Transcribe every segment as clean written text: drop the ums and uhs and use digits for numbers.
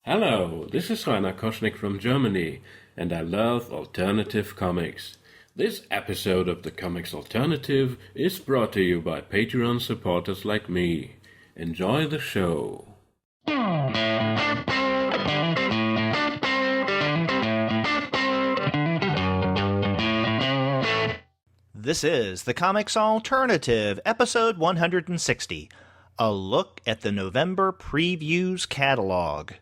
Hello, this is Rainer Koschnick from Germany, and I love alternative comics. This episode of the Comics Alternative is brought to you by Patreon supporters like me. Enjoy the show. This is the Comics Alternative, episode 160, a look at the November Previews catalog.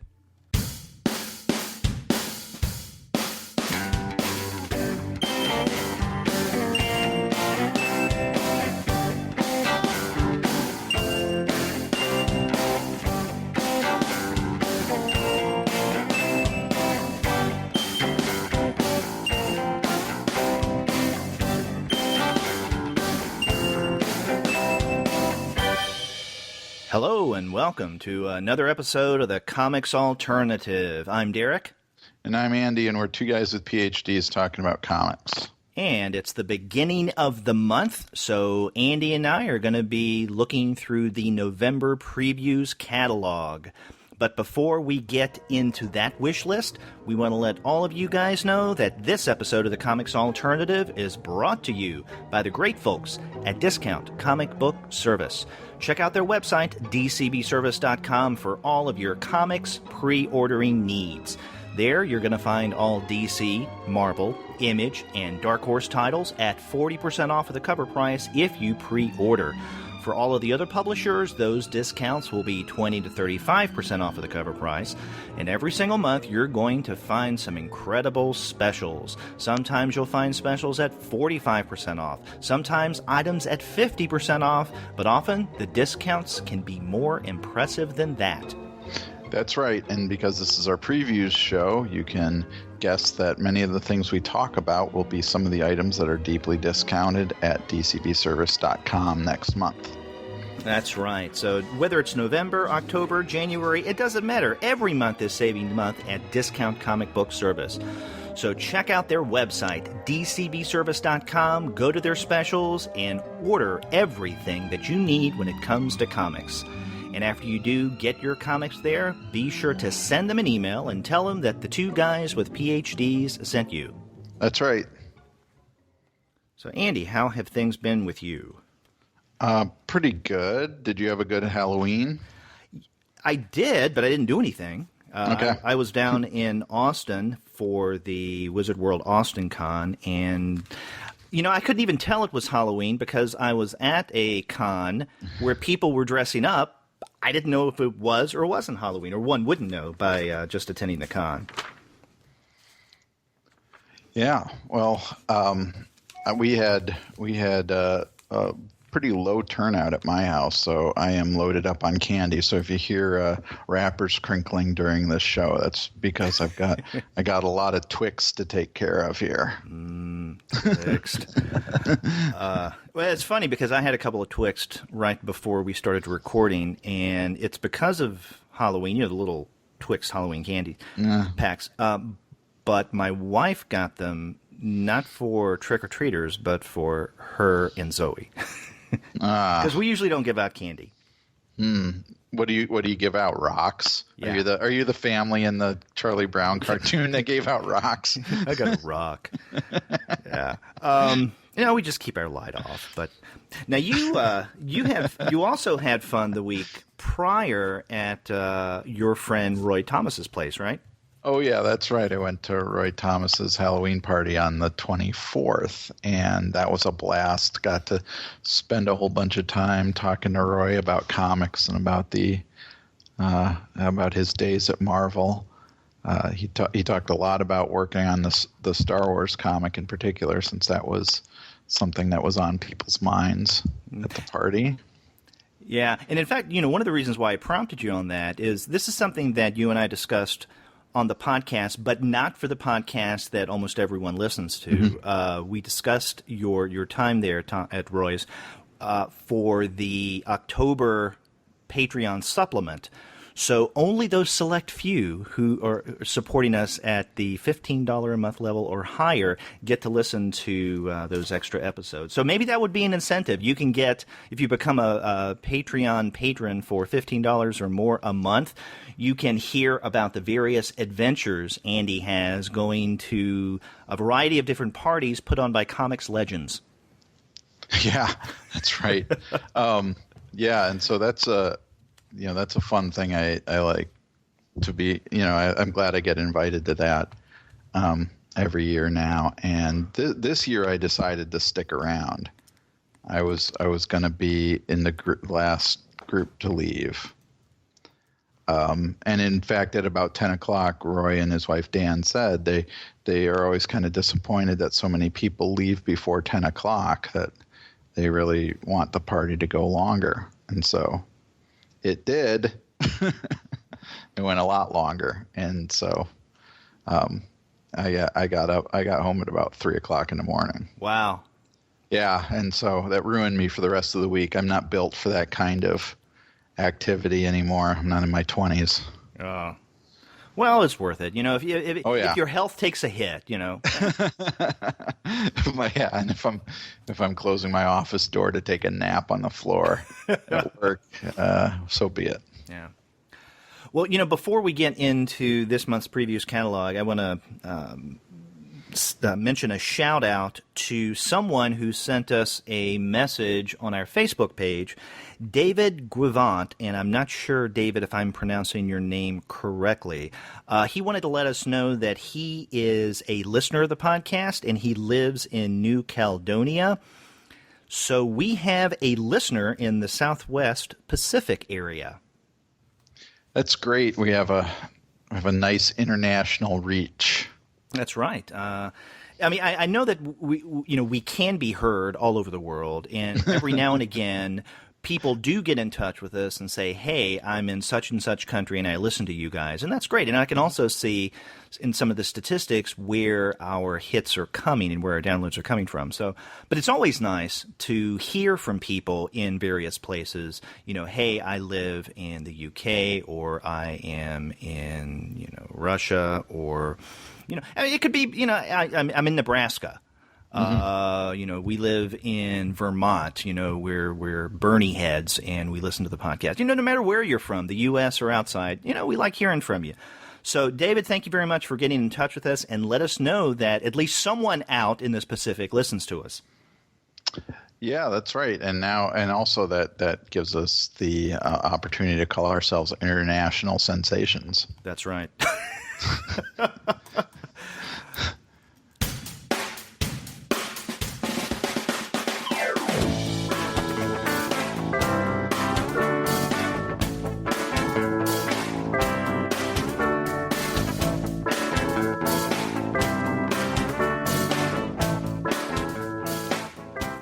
Hello and welcome to another episode of the Comics Alternative. I'm Derek. And I'm Andy, and we're two guys with PhDs talking about comics. And it's the beginning of the month, so Andy and I are going to be looking through the November Previews catalog. But before we get into that wish list, we want to let all of you guys know that this episode of the Comics Alternative is brought to you by the great folks at Discount Comic Book Service. Check out their website, dcbservice.com, for all of your comics pre-ordering needs. There, you're going to find all DC, Marvel, Image, and Dark Horse titles at 40% off of the cover price if you pre-order. For all of the other publishers, those discounts will be 20 to 35% off of the cover price. And every single month, you're going to find some incredible specials. Sometimes you'll find specials at 45% off. Sometimes items at 50% off. But often, the discounts can be more impressive than that. That's right, and because this is our previews show, you can guess that many of the things we talk about will be some of the items that are deeply discounted at dcbservice.com next month. That's right. So whether it's November, October, January, it doesn't matter. Every month is Saving Month at Discount Comic Book Service. So check out their website, dcbservice.com, go to their specials, and order everything that you need when it comes to comics. And after you do get your comics there, be sure to send them an email and tell them that the two guys with PhDs sent you. That's right. So, Andy, how have things been with you? Pretty good. Did you have a good Halloween? I did, but I didn't do anything. Okay. I was down in Austin for the Wizard World Austin Con, and I couldn't even tell it was Halloween because I was at a con where people were dressing up. I didn't know if it was or wasn't Halloween, or one wouldn't know by just attending the con. Yeah, well, we had a pretty low turnout at my house, so I am loaded up on candy. So if you hear wrappers crinkling during this show, that's because I got a lot of Twix to take care of here. Twixed. Well, it's funny because I had a couple of Twixed right before we started recording, and it's because of Halloween, the little Twix Halloween candy packs. But my wife got them not for trick-or-treaters, but for her and Zoe. Because we usually don't give out candy. What do you give out? Rocks? Yeah. Are you the family in the Charlie Brown cartoon that gave out rocks? I got a rock. Yeah. We just keep our light off. But now you also had fun the week prior at your friend Roy Thomas's place, right? Oh, yeah, that's right. I went to Roy Thomas's Halloween party on the 24th, and that was a blast. Got to spend a whole bunch of time talking to Roy about comics and about about his days at Marvel. He talked a lot about working on the Star Wars comic in particular, since that was something that was on people's minds at the party. Yeah, and in fact, one of the reasons why I prompted you on that is this is something that you and I discussed on the podcast, but not for the podcast that almost everyone listens to. Mm-hmm. We discussed your time there at Roy's for the October Patreon supplement. So only those select few who are supporting us at the $15 a month level or higher get to listen to those extra episodes. So maybe that would be an incentive. You can get, if you become a Patreon patron for $15 or more a month, you can hear about the various adventures Andy has going to a variety of different parties put on by comics legends. Yeah, that's right. Yeah, and so that's a fun thing I like to be. I'm glad I get invited to that every year now. And this year I decided to stick around. I was going to be in the last group to leave. And in fact, at about 10 o'clock, Roy and his wife Dan said they are always kind of disappointed that so many people leave before 10 o'clock, that they really want the party to go longer. And so it did. It went a lot longer. And so I got home at about 3 o'clock in the morning. Wow. Yeah, and so that ruined me for the rest of the week. I'm not built for that kind of activity anymore. I'm not in my 20s. Oh. Well, it's worth it. If your health takes a hit, Yeah, and if I'm closing my office door to take a nap on the floor at work, so be it. Yeah. Well, before we get into this month's previews catalog, I want to mention a shout out to someone who sent us a message on our Facebook page, David Guivant, and I'm not sure, David, if I'm pronouncing your name correctly. He wanted to let us know that he is a listener of the podcast and he lives in New Caledonia. So we have a listener in the Southwest Pacific area. That's great. We have a nice international reach. That's right. I know that we can be heard all over the world, and every now and again, people do get in touch with us and say, "Hey, I'm in such and such country, and I listen to you guys," and that's great. And I can also see in some of the statistics where our hits are coming and where our downloads are coming from. So, but it's always nice to hear from people in various places. Hey, I live in the UK, or I am in Russia, or it could be I'm in Nebraska. Mm-hmm. We live in Vermont, we're Bernie heads and we listen to the podcast. No matter where you're from, the U.S. or outside, we like hearing from you. So, David, thank you very much for getting in touch with us and let us know that at least someone out in this Pacific listens to us. Yeah, that's right. And also that gives us the opportunity to call ourselves international sensations. That's right.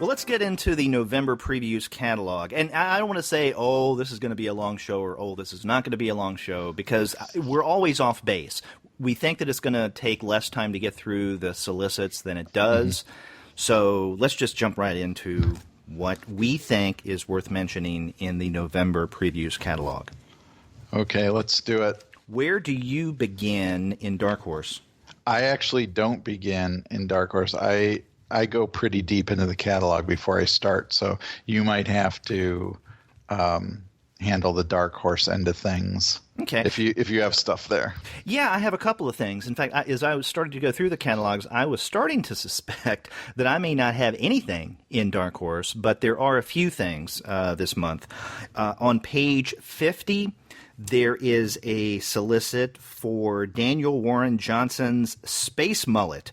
Let's get into the November previews catalog. And I don't want to say, oh, this is going to be a long show, or oh, this is not going to be a long show, because we're always off base. We think that it's going to take less time to get through the solicits than it does. Mm-hmm. So let's just jump right into what we think is worth mentioning in the November previews catalog. Okay, let's do it. Where do you begin in Dark Horse? I actually don't begin in Dark Horse. I go pretty deep into the catalog before I start, so you might have to handle the Dark Horse end of things. Okay. If you have stuff there. Yeah, I have a couple of things. In fact, as I was starting to go through the catalogs, I was starting to suspect that I may not have anything in Dark Horse, but there are a few things this month. On page 50, there is a solicit for Daniel Warren Johnson's Space Mullet.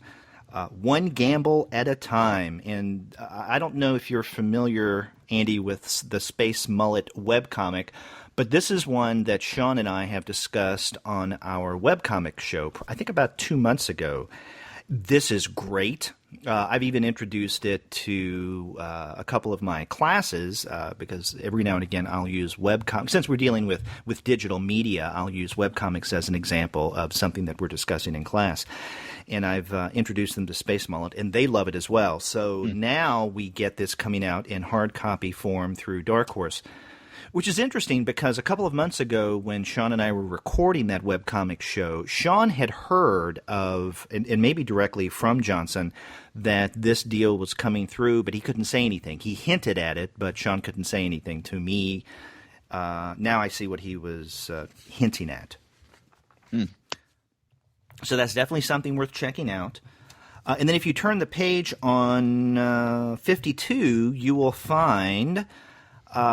One gamble at a time. And I don't know if you're familiar, Andy, with the Space Mullet webcomic, but this is one that Sean and I have discussed on our webcomic show, I think about 2 months ago. This is great. I've even introduced it to a couple of my classes because every now and again I'll use webcomics. Since we're dealing with digital media, I'll use webcomics as an example of something that we're discussing in class. And I've introduced them to Space Mullet, and they love it as well. So now we get this coming out in hard copy form through Dark Horse. Which is interesting because a couple of months ago when Sean and I were recording that webcomic show, Sean had heard of, and maybe directly from Johnson, that this deal was coming through, but he couldn't say anything. He hinted at it, but Sean couldn't say anything to me. Now I see what he was hinting at. So that's definitely something worth checking out. And then if you turn the page on 52, you will find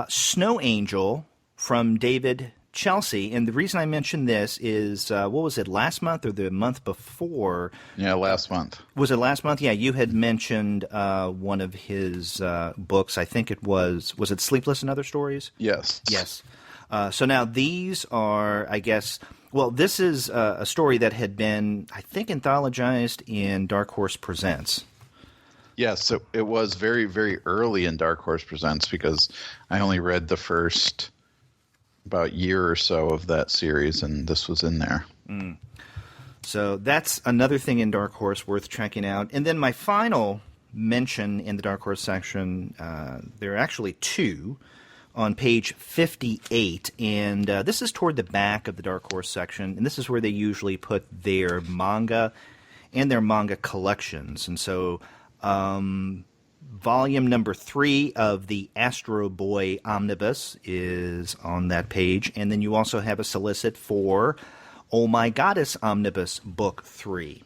Snow Angel from David Chelsea. And the reason I mentioned this is, what was it, last month or the month before? Yeah, last month. Was it last month? Yeah, you had mentioned one of his books. I think it was it Sleepless and Other Stories? Yes. Yes. So now these are, I guess, well, this is a story that had been, I think, anthologized in Dark Horse Presents. Yes, it was very, very early in Dark Horse Presents because I only read the first about year or so of that series, and this was in there. So that's another thing in Dark Horse worth checking out. And then my final mention in the Dark Horse section, there are actually two on page 58, and this is toward the back of the Dark Horse section, and this is where they usually put their manga and their manga collections. And so volume number 3 of the Astro Boy Omnibus is on that page, and then you also have a solicit for Oh My Goddess Omnibus Book 3.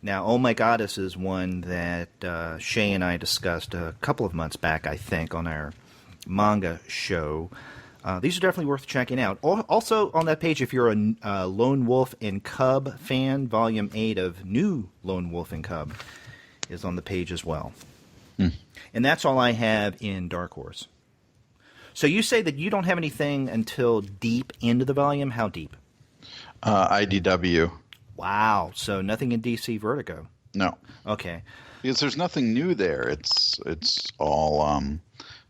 Now, Oh My Goddess is one that Shay and I discussed a couple of months back, I think, on our manga show. These are definitely worth checking out. Also on that page, if you're a Lone Wolf and Cub fan, Volume 8 of New Lone Wolf and Cub is on the page as well. And that's all I have in Dark Horse. So you say that you don't have anything until deep into the volume? How deep? IDW. Wow. So nothing in DC Vertigo? No. Okay. Because there's nothing new there. It's all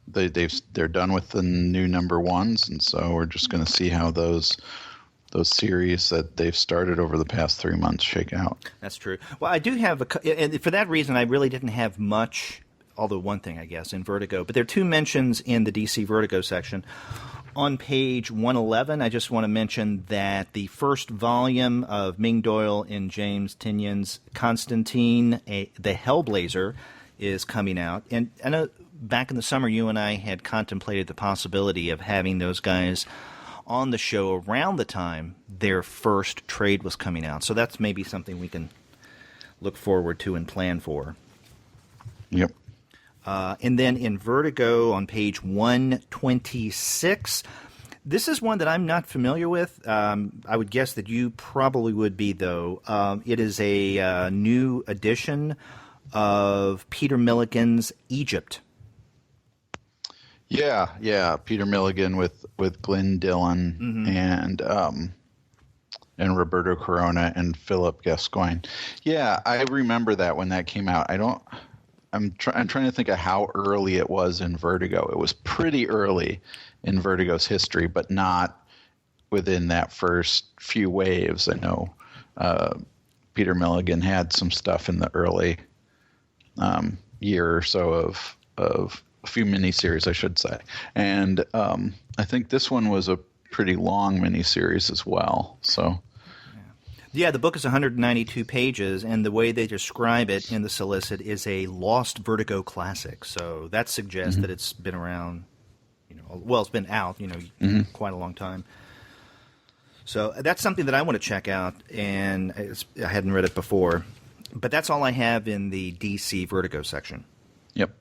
they're done with the new number ones, and so we're just going to see how those series that they've started over the past 3 months shake out. That's true. Well, I do have and for that reason, I really didn't have much. Although one thing, I guess, in Vertigo, but there are two mentions in the DC Vertigo section. On page 111, I just want to mention that the first volume of Ming Doyle and James Tynion's Constantine, the Hellblazer, is coming out. And I know back in the summer, you and I had contemplated the possibility of having those guys on the show around the time their first trade was coming out. So that's maybe something we can look forward to and plan for. Yep. And then in Vertigo on page 126, this is one that I'm not familiar with. I would guess that you probably would be, though. It is a new edition of Peter Milligan's Egypt. Yeah. Peter Milligan with Glenn Dillon and Roberto Corona and Philip Gascoigne. Yeah, I remember that when that came out. I'm trying to think of how early it was in Vertigo. It was pretty early in Vertigo's history, but not within that first few waves. I know Peter Milligan had some stuff in the early year or so of a few miniseries, I should say. And I think this one was a pretty long miniseries as well. So. Yeah, the book is 192 pages, and the way they describe it in the solicit is a lost Vertigo classic. So that suggests that it's been around, it's been out, quite a long time. So that's something that I want to check out, and I hadn't read it before. But that's all I have in the DC Vertigo section. Yep.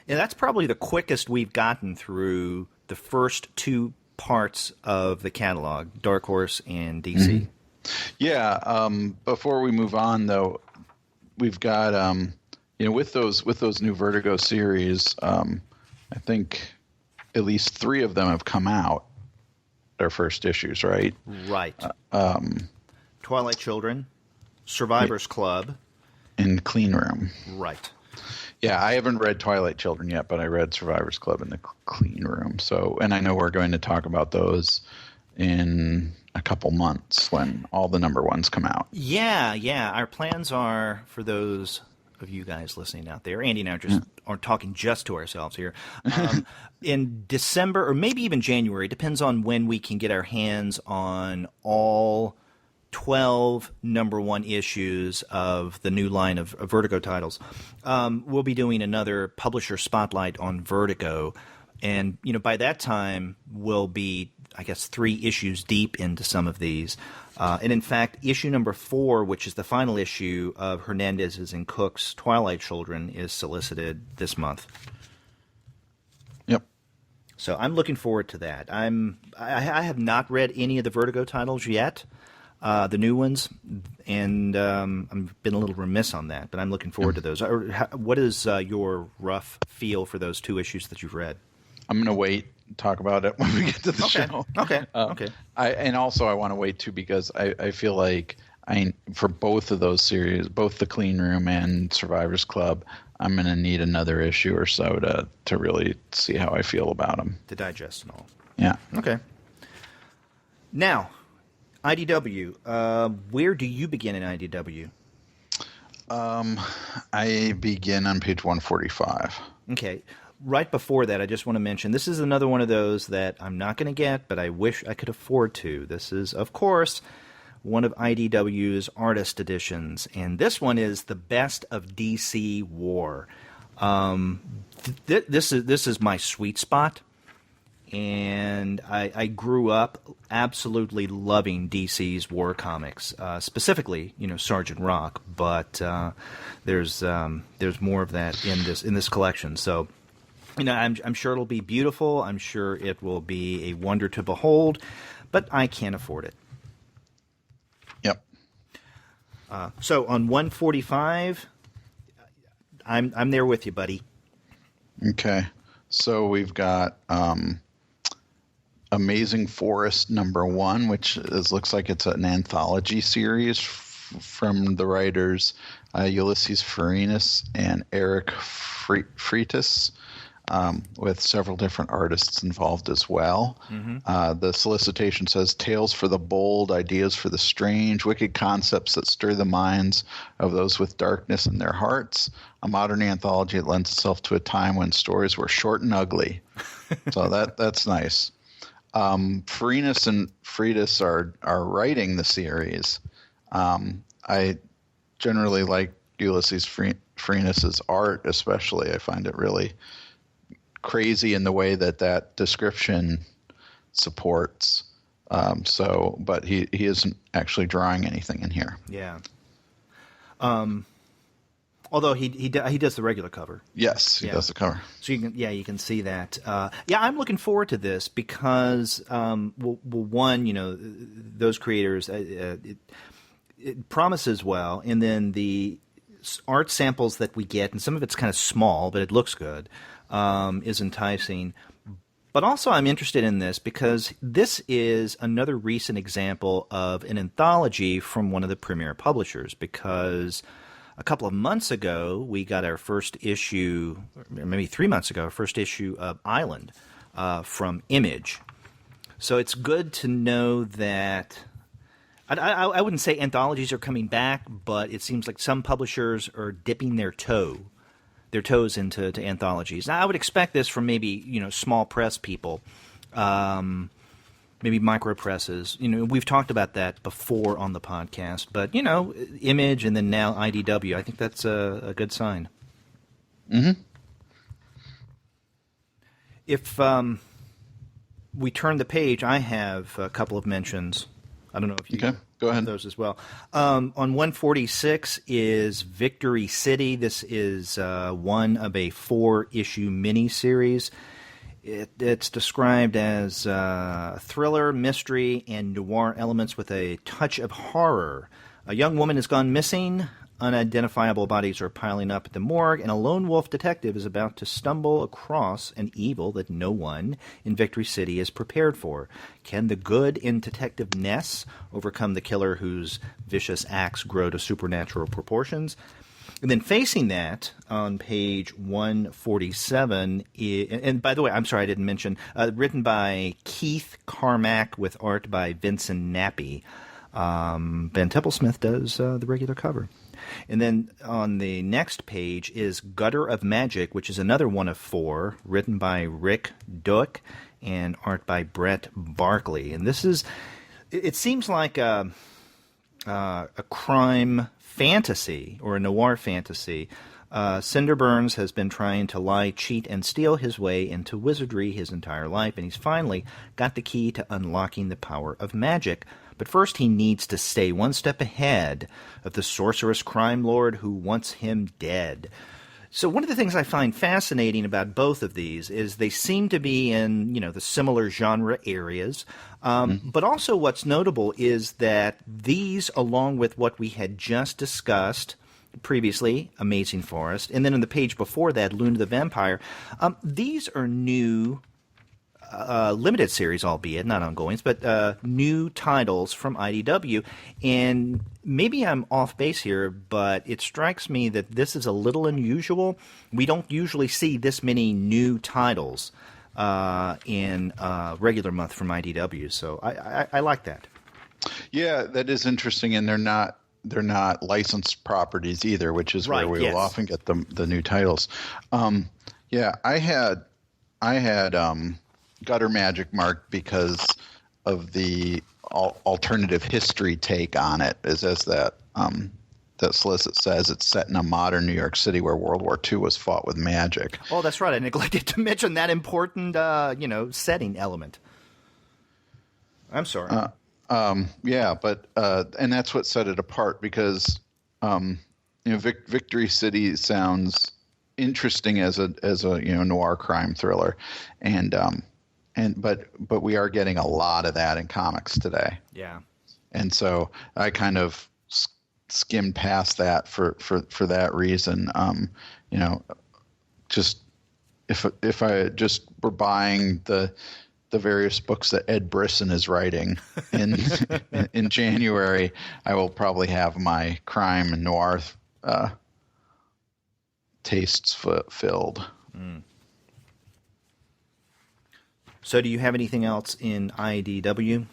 And that's probably the quickest we've gotten through the first two parts of the catalog, Dark Horse and DC. Yeah. Before we move on, though, we've got with those new Vertigo series, I think at least 3 of them have come out. Their first issues, right? Right. Twilight Children, Survivors Club, and Clean Room. Right. Yeah, I haven't read Twilight Children yet, but I read Survivors Club and the Clean Room. So, and I know we're going to talk about those in a couple months when all the number ones come out. Yeah. Our plans are, for those of you guys listening out there, Andy and I are just aren't talking just to ourselves here. In December or maybe even January, depends on when we can get our hands on all 12 number one issues of the new line of Vertigo titles. We'll be doing another publisher spotlight on Vertigo. And, by that time, we'll be, I guess, 3 issues deep into some of these. And in fact, issue number 4, which is the final issue of Hernandez's and Cook's Twilight Children, is solicited this month. Yep. So I'm looking forward to that. I have not read any of the Vertigo titles yet, the new ones, and I've been a little remiss on that, but I'm looking forward to those. What is your rough feel for those 2 issues that you've read? I'm going to wait and talk about it when we get to the show. Okay. And also I want to wait too because I feel like for both of those series, both the Clean Room and Survivors Club, I'm going to need another issue or so to really see how I feel about them. To digest and all. Yeah. Okay. Now, IDW. Where do you begin in IDW? I begin on page 145. Okay. Right before that, I just want to mention, this is another one of those that I'm not going to get, but I wish I could afford to. This is, of course, one of IDW's artist editions, and this one is the Best of DC War. This is my sweet spot, and I grew up absolutely loving DC's war comics, specifically, Sergeant Rock, but there's more of that in this collection, so. I'm sure it'll be beautiful. I'm sure it will be a wonder to behold, but I can't afford it. Yep. So on 145, I'm there with you, buddy. Okay. So we've got Amazing Forest #1, which looks like it's an anthology series from the writers Ulysses Farinas and Eric Freitas. With several different artists involved as well. Mm-hmm. The solicitation says, tales for the bold, ideas for the strange, wicked concepts that stir the minds of those with darkness in their hearts. A modern anthology that lends itself to a time when stories were short and ugly. So that's nice. Farinas and Freitas are writing the series. I generally like Ulysses Farinas' art, especially. I find it really crazy in the way that description supports. But he isn't actually drawing anything in here. Yeah. Although he does the regular cover. Yes, he does the cover. So you can see that. I'm looking forward to this because one, those creators, it promises well, and then the art samples that we get, and some of it's kind of small, but it looks good. Is enticing. But also I'm interested in this because this is another recent example of an anthology from one of the premier publishers, because a couple of months ago we got our first issue, maybe 3 months ago, our first issue of Island from Image. So it's good to know that I wouldn't say anthologies are coming back, but it seems like some publishers are dipping their toes into anthologies. Now, I would expect this from maybe small press people, maybe micro presses. We've talked about that before on the podcast, but Image and then now IDW. I think that's a good sign. Mm-hmm. If we turn the page, I have a couple of mentions. I don't know if you go ahead. Those as well. On 146 is Victory City. This is one of a 4-issue miniseries. It's described as thriller, mystery, and noir elements with a touch of horror. A young woman has gone missing. Unidentifiable bodies are piling up at the morgue, and a lone wolf detective is about to stumble across an evil that no one in Victory City is prepared for. Can the good in Detective Ness overcome the killer whose vicious acts grow to supernatural proportions? And then facing that, on page 147, and by the way, I'm sorry I didn't mention, written by Keith Carmack with art by Vincent Nappi. Ben Templesmith does the regular cover. And then on the next page is Gutter of Magic, which is another one of 4, written by Rick Dueck and art by Brett Barkley. And this is, it seems like a crime fantasy or a noir fantasy. Cinder Burns has been trying to lie, cheat, and steal his way into wizardry his entire life, and he's finally got the key to unlocking the power of magic. But first he needs to stay one step ahead of the sorcerous crime lord who wants him dead. So one of the things I find fascinating about both of these is they seem to be in, the similar genre areas. But also what's notable is that these, along with what we had just discussed previously, Amazing Forest, and then on the page before that, Luna the Vampire, these are new limited series, albeit not ongoings, but new titles from IDW. And maybe I'm off base here, but it strikes me that this is a little unusual. We don't usually see this many new titles in regular month from IDW, so I like that. Yeah, that is interesting, and they're not licensed properties either, which is where we will often get the new titles. I had Gutter Magic marked because of the alternative history take on it. As that solicit says, it's set in a modern New York City where World War II was fought with magic. Oh, that's right. I neglected to mention that important, setting element. I'm sorry. And that's what set it apart because, Victory City sounds interesting as a noir crime thriller, but we are getting a lot of that in comics today. Yeah. And so I kind of skimmed past that for that reason. Just if I just were buying the various books that Ed Brisson is writing in January, I will probably have my crime and noir tastes filled. Mm. So do you have anything else in IDW?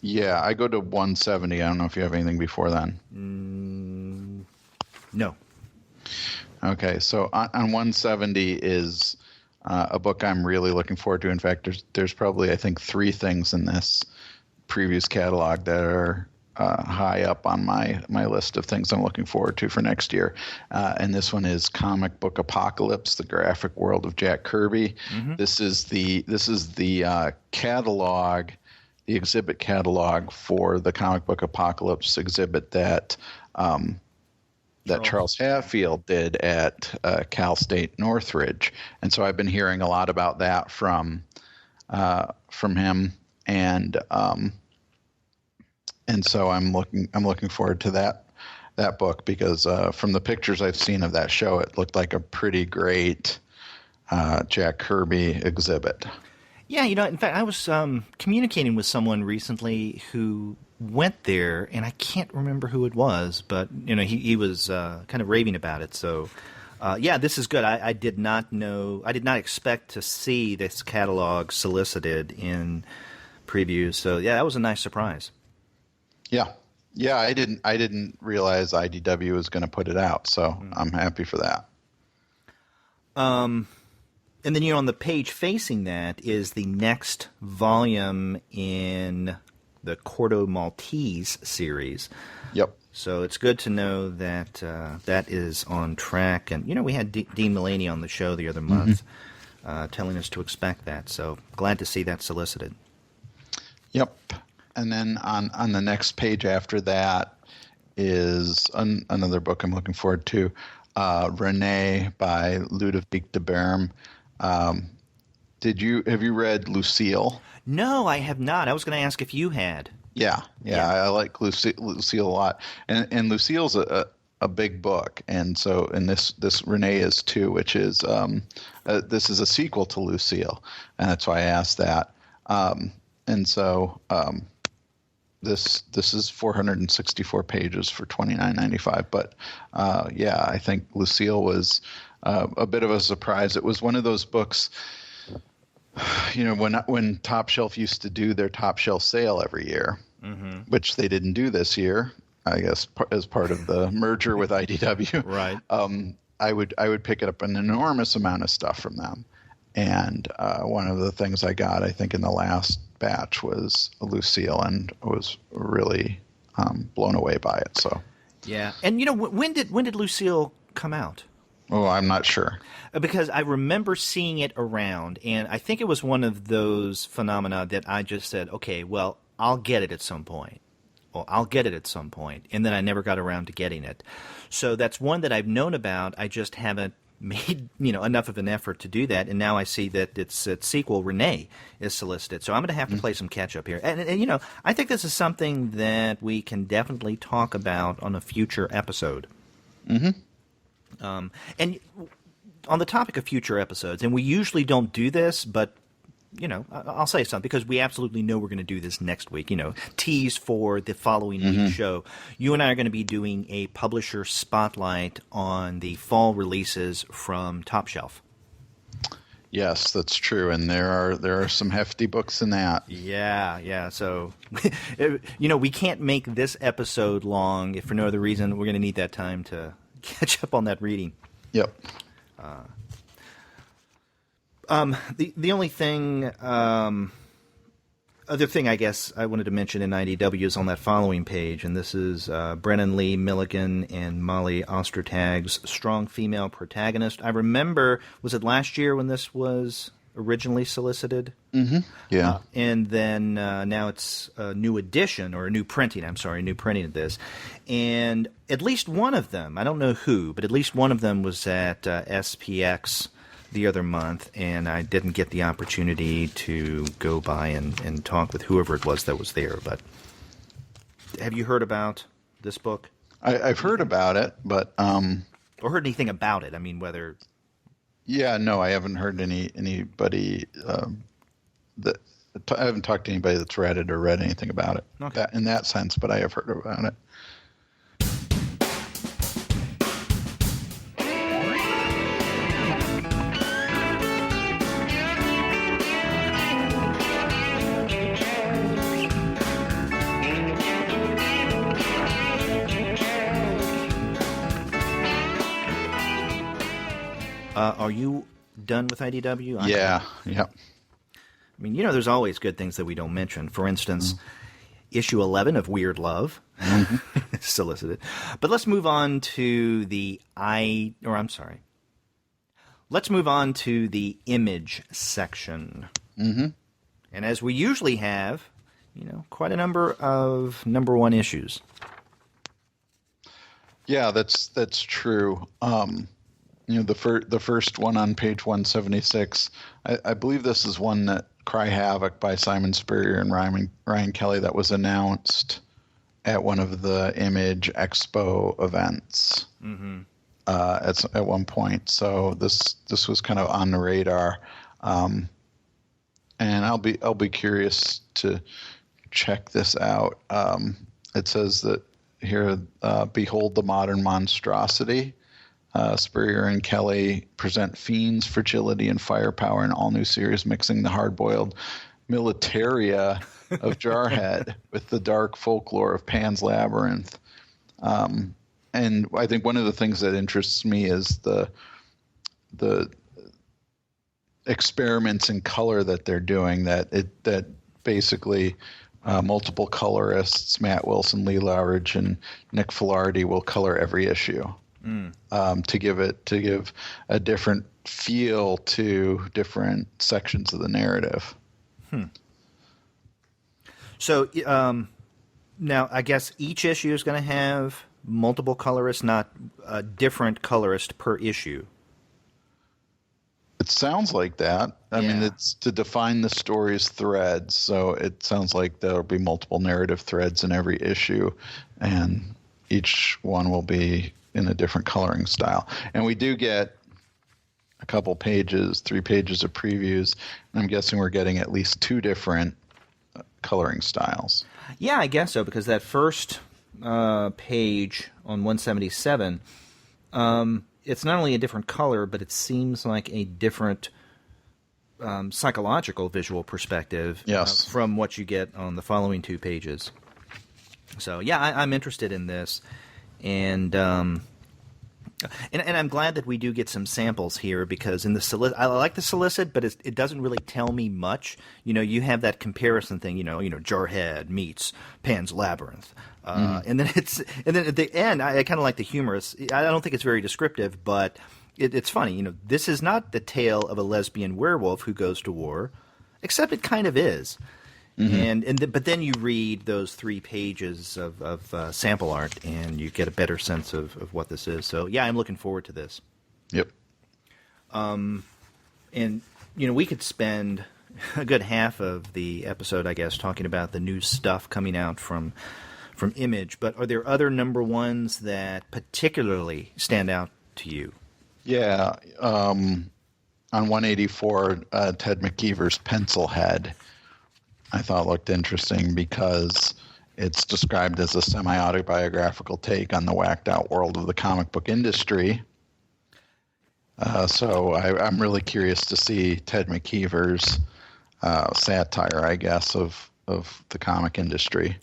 Yeah, I go to 170. I don't know if you have anything before then. No. Okay, so on 170 is a book I'm really looking forward to. In fact, there's probably, I think, 3 things in this previous catalog that are high up on my list of things I'm looking forward to for next year. And this one is Comic Book Apocalypse: The Graphic World of Jack Kirby. Mm-hmm. This is the catalog, the exhibit catalog for the Comic Book Apocalypse exhibit that Charles Hatfield did at Cal State Northridge. And so I've been hearing a lot about that from him, and so I'm looking forward to that book because from the pictures I've seen of that show, it looked like a pretty great Jack Kirby exhibit. Yeah, in fact, I was communicating with someone recently who went there, and I can't remember who it was, but he was kind of raving about it. So, this is good. I did not expect to see this catalog solicited in previews. So, yeah, that was a nice surprise. Yeah, I didn't realize IDW was going to put it out, so I'm happy for that. And then on the page facing that is the next volume in the Corto Maltese series. Yep. So it's good to know that that is on track. And, we had Dean Mullaney on the show the other month telling us to expect that. So glad to see that solicited. Yep. And then on the next page after that is another book I'm looking forward to, Renee by Ludovic de Berme. Have you read Lucille? No, I have not. I was going to ask if you had. Yeah. I like Lucille a lot, and Lucille's a big book, and this Renee is too, which is this is a sequel to Lucille, and that's why I asked that. This is 464 pages for $29.95, but I think Lucille was a bit of a surprise. It was one of those books, when Top Shelf used to do their Top Shelf sale every year, which they didn't do this year, I guess, as part of the merger with IDW. Right. I would pick up an enormous amount of stuff from them. And one of the things I got, I think, in the last batch was Lucille, and I was really blown away by it. So, yeah. And when did Lucille come out? Oh, I'm not sure. Because I remember seeing it around, and I think it was one of those phenomena that I just said, okay, well, I'll get it at some point. Well, I'll get it at some point, and then I never got around to getting it. So that's one that I've known about. I just haven't made enough of an effort to do that, and now I see that its sequel, Renee, is solicited. So I'm going to have to play some catch up here. And I think this is something that we can definitely talk about on a future episode. Mm-hmm. And on the topic of future episodes, and we usually don't do this, but I'll say something because we absolutely know we're going to do this next week. Tease for the following week's show. You and I are going to be doing a publisher spotlight on the fall releases from Top Shelf. Yes, that's true, and there are some hefty books in that. Yeah. So, we can't make this episode long if for no other reason we're going to need that time to catch up on that reading. Yep. The only thing, other thing I guess I wanted to mention in IDW is on that following page, and this is Brennan Lee Milligan and Molly Ostertag's Strong Female Protagonist. I remember, was it last year when this was originally solicited? Mm-hmm. Yeah. And then now it's a new edition, or a new printing of this. And at least one of them, I don't know who, but at least one of them was at SPX the other month, and I didn't get the opportunity to go by and talk with whoever it was that was there. But have you heard about this book? I've heard about it, but or heard anything about it? I mean, whether... Yeah, no, I haven't heard anybody I haven't talked to anybody that's read it or read anything about it. Okay. In that sense, but I have heard about it. Are you done with IDW? Yeah. I mean, there's always good things that we don't mention. For instance, issue 11 of Weird Love, solicited. But let's move on to let's move on to the image section. Mm-hmm. And as we usually have, quite a number of number one issues. Yeah, that's true. The first one on page 176, I believe this is one that Cry Havoc by Simon Spurrier and Ryan Kelly that was announced at one of the Image Expo events at one point. So this was kind of on the radar, and I'll be curious to check this out. It says that here, behold the modern monstrosity. Spurrier and Kelly present Fiend's fragility and firepower in all new series, mixing the hard-boiled militaria of Jarhead with the dark folklore of Pan's Labyrinth. And I think one of the things that interests me is the experiments in color that they're doing. That basically multiple colorists, Matt Wilson, Lee Loughridge, and Nick Filardi will color every issue. To give a different feel to different sections of the narrative. So now I guess each issue is going to have multiple colorists, not a different colorist per issue. It sounds like that. I mean, it's to define the story's threads, so it sounds like there'll be multiple narrative threads in every issue, and each one will be in a different coloring style. And we do get a couple pages, 3 pages of previews, and I'm guessing we're getting at least 2 different coloring styles. Yeah, I guess so, because that first page on 177, it's not only a different color, but it seems like a different psychological visual perspective yes. From what you get on the following 2 pages. So yeah, I'm interested in this, and I'm glad that we do get some samples here, because in the I like the solicit, but it doesn't really tell me much. You have that comparison thing. Jarhead meets Pan's Labyrinth, and then at the end, I kind of like the humorous. I don't think it's very descriptive, but it's funny. This is not the tale of a lesbian werewolf who goes to war, except it kind of is. But then you read those 3 pages of sample art, and you get a better sense of what this is. So yeah, I'm looking forward to this. Yep. And we could spend a good half of the episode, I guess, talking about the new stuff coming out from Image. But are there other number ones that particularly stand out to you? Yeah. On 184, Ted McKeever's Pencilhead, I thought looked interesting because it's described as a semi-autobiographical take on the whacked-out world of the comic book industry. So I'm really curious to see Ted McKeever's satire, I guess, of the comic industry.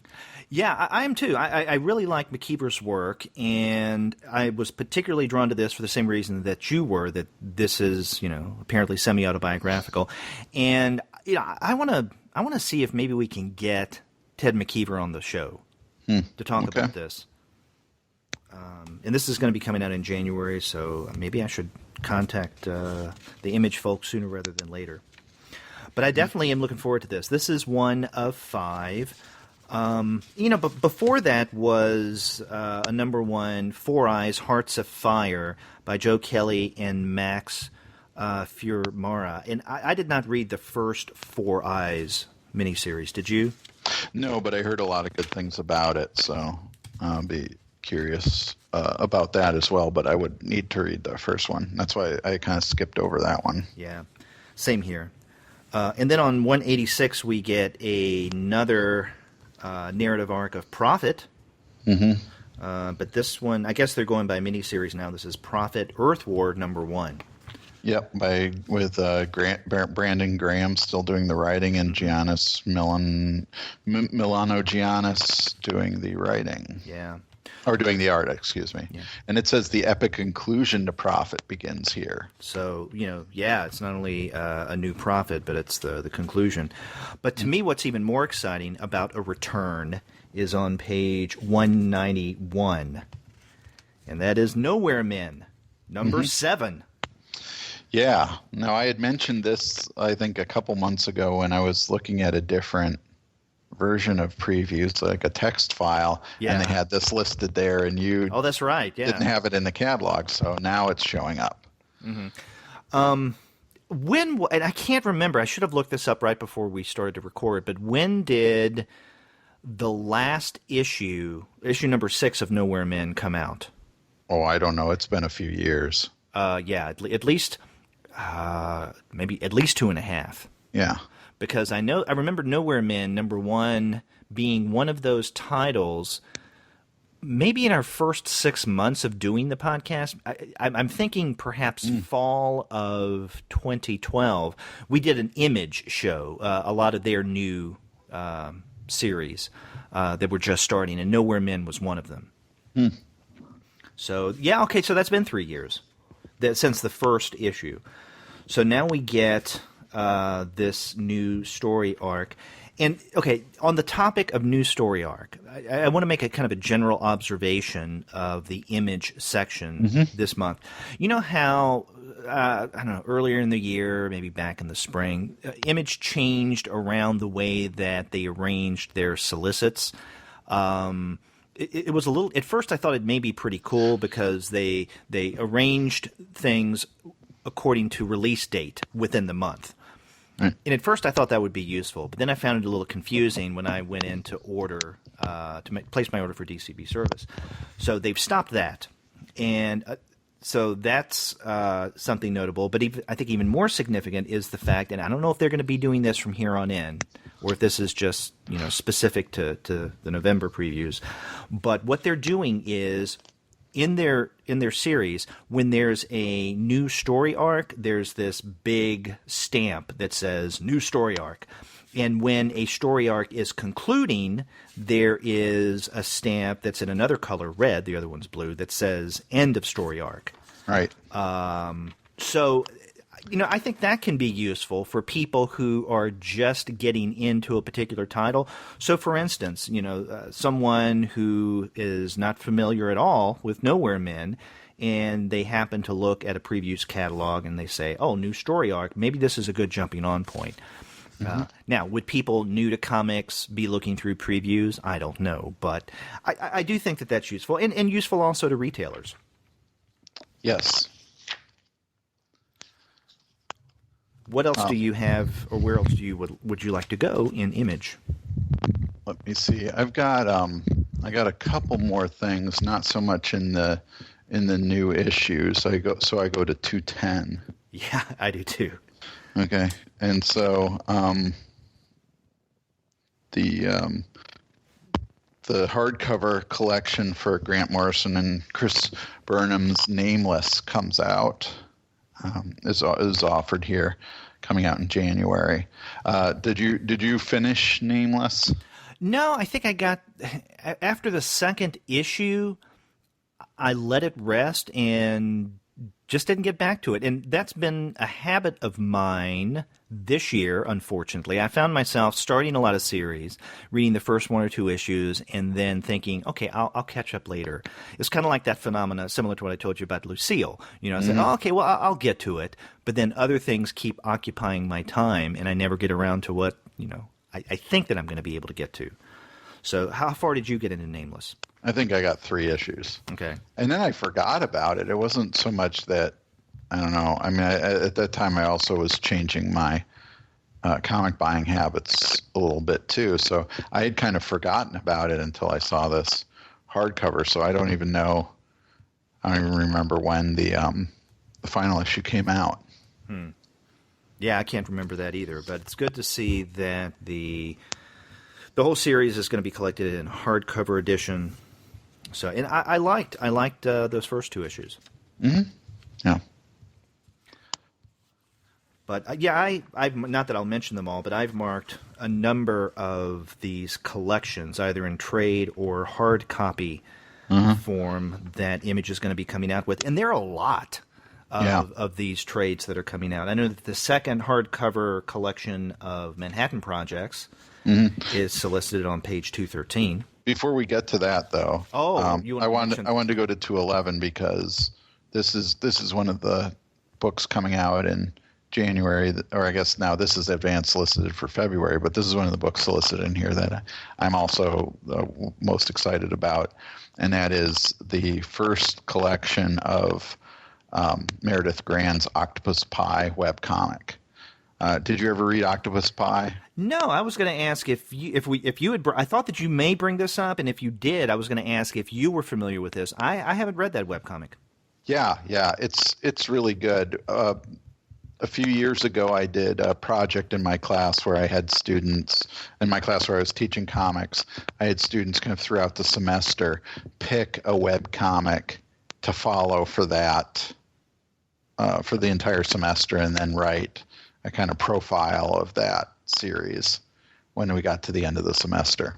Yeah, I am too. I really like McKeever's work, and I was particularly drawn to this for the same reason that you were, that this is, apparently semi-autobiographical. And, I want to see if maybe we can get Ted McKeever on the show to talk about this. And this is going to be coming out in January, so maybe I should contact the Image folks sooner rather than later. But I definitely am looking forward to this. This is one of 5. But before that was a number 1, Four Eyes, Hearts of Fire by Joe Kelly and Max Fiumara. And I did not read the first Four Eyes miniseries. Did you? No, but I heard a lot of good things about it, so I'll be curious about that as well. But I would need to read the first one. That's why I kind of skipped over that one. Yeah, same here. And then on 186, we get another narrative arc of Prophet. But this one, I guess they're going by miniseries now. This is Prophet Earth War number 1. Yep, with Brandon Graham still doing the writing and Giannis Milano Giannis doing the writing. Yeah. Or doing the art, excuse me. Yeah. And it says the epic conclusion to Prophet begins here. So, it's not only a new Prophet, but it's the conclusion. But to me, what's even more exciting about a return is on page 191. And that is Nowhere Men, number 7. Yeah. Now, I had mentioned this, I think, a couple months ago when I was looking at a different version of previews, like a text file, and they had this listed there, and you that's right, didn't have it in the catalog, so now it's showing up. And I can't remember, I should have looked this up right before we started to record, but when did the last issue number 6 of Nowhere Men come out? Oh, I don't know. It's been a few years. At least maybe at least 2.5. Yeah. Because I remember Nowhere Men number 1 being one of those titles. Maybe in our first 6 months of doing the podcast, I'm thinking perhaps fall of 2012, we did an Image show, a lot of their new series that were just starting, and Nowhere Men was one of them. So so that's been 3 years since the first issue. So now we get this new story arc. And, on the topic of new story arc, I want to make a kind of a general observation of the Image section this month. You know how, I don't know, earlier in the year, maybe back in the spring, Image changed around the way that they arranged their solicits. It was a little, at first I thought it may be pretty cool because they arranged things according to release date within the month. Right. And at first I thought that would be useful, but then I found it a little confusing when I went in to order, place my order for DCB service. So they've stopped that. And so that's something notable. But I think even more significant is the fact, and I don't know if they're going to be doing this from here on in, or if this is just specific to the November previews. But what they're doing is, in their series, when there's a new story arc, there's this big stamp that says "New Story Arc," And when a story arc is concluding, there is a stamp that's in another color, red, the other one's blue, that says end of story arc. Right. So, I think that can be useful for people who are just getting into a particular title. So, for instance, someone who is not familiar at all with Nowhere Men, and they happen to look at a previews catalog and they say, oh, new story arc, maybe this is a good jumping on point. Now, would people new to comics be looking through previews? I don't know, but I do think that that's useful, and useful also to retailers. Yes. What else do you have, or where else would you like to go in Image? Let me see. I got a couple more things, not so much in the new issues. I go to 210. Yeah, I do too. Okay, and so the hardcover collection for Grant Morrison and Chris Burnham's Nameless comes out. Is offered here, coming out in January. Did you finish Nameless? No, I think I got after the second issue. I let it rest and just didn't get back to it. And that's been a habit of mine this year, unfortunately. I found myself starting a lot of series, reading the first one or two issues, and then thinking, okay, I'll catch up later. It's kind of like that phenomena, similar to what I told you about Lucille. I said, oh, okay, well, I'll get to it. But then other things keep occupying my time, and I never get around to what, I think that I'm going to be able to get to. So how far did you get into Nameless? I think I got 3 issues. Okay. And then I forgot about it. It wasn't so much that, I don't know. I mean, at that time I also was changing my comic buying habits a little bit too. So I had kind of forgotten about it until I saw this hardcover. So I don't even remember when the final issue came out. Yeah, I can't remember that either. But it's good to see that the whole series is going to be collected in hardcover edition. So, and I liked those first 2 issues. Mm-hmm. Yeah. But I've not that I'll mention them all, but I've marked a number of these collections, either in trade or hard copy form, that Image is going to be coming out with, and there are a lot of these trades that are coming out. I know that the second hardcover collection of Manhattan Projects is solicited on page 213. Before we get to that, though, I wanted to go to 211 because this is one of the books coming out in January, or I guess now this is advanced solicited for February, but this is one of the books solicited in here that I'm also most excited about, and that is the first collection of Meredith Grand's Octopus Pie webcomic. Did you ever read Octopus Pie? No, I was going to ask if you had. I thought that you may bring this up, and if you did, I was going to ask if you were familiar with this. I haven't read that webcomic. Yeah, it's really good. A few years ago, I did a project in my class where I had students, in my class where I was teaching comics, I had students kind of throughout the semester pick a webcomic to follow for that, for the entire semester, and then write a kind of profile of that series when we got to the end of the semester.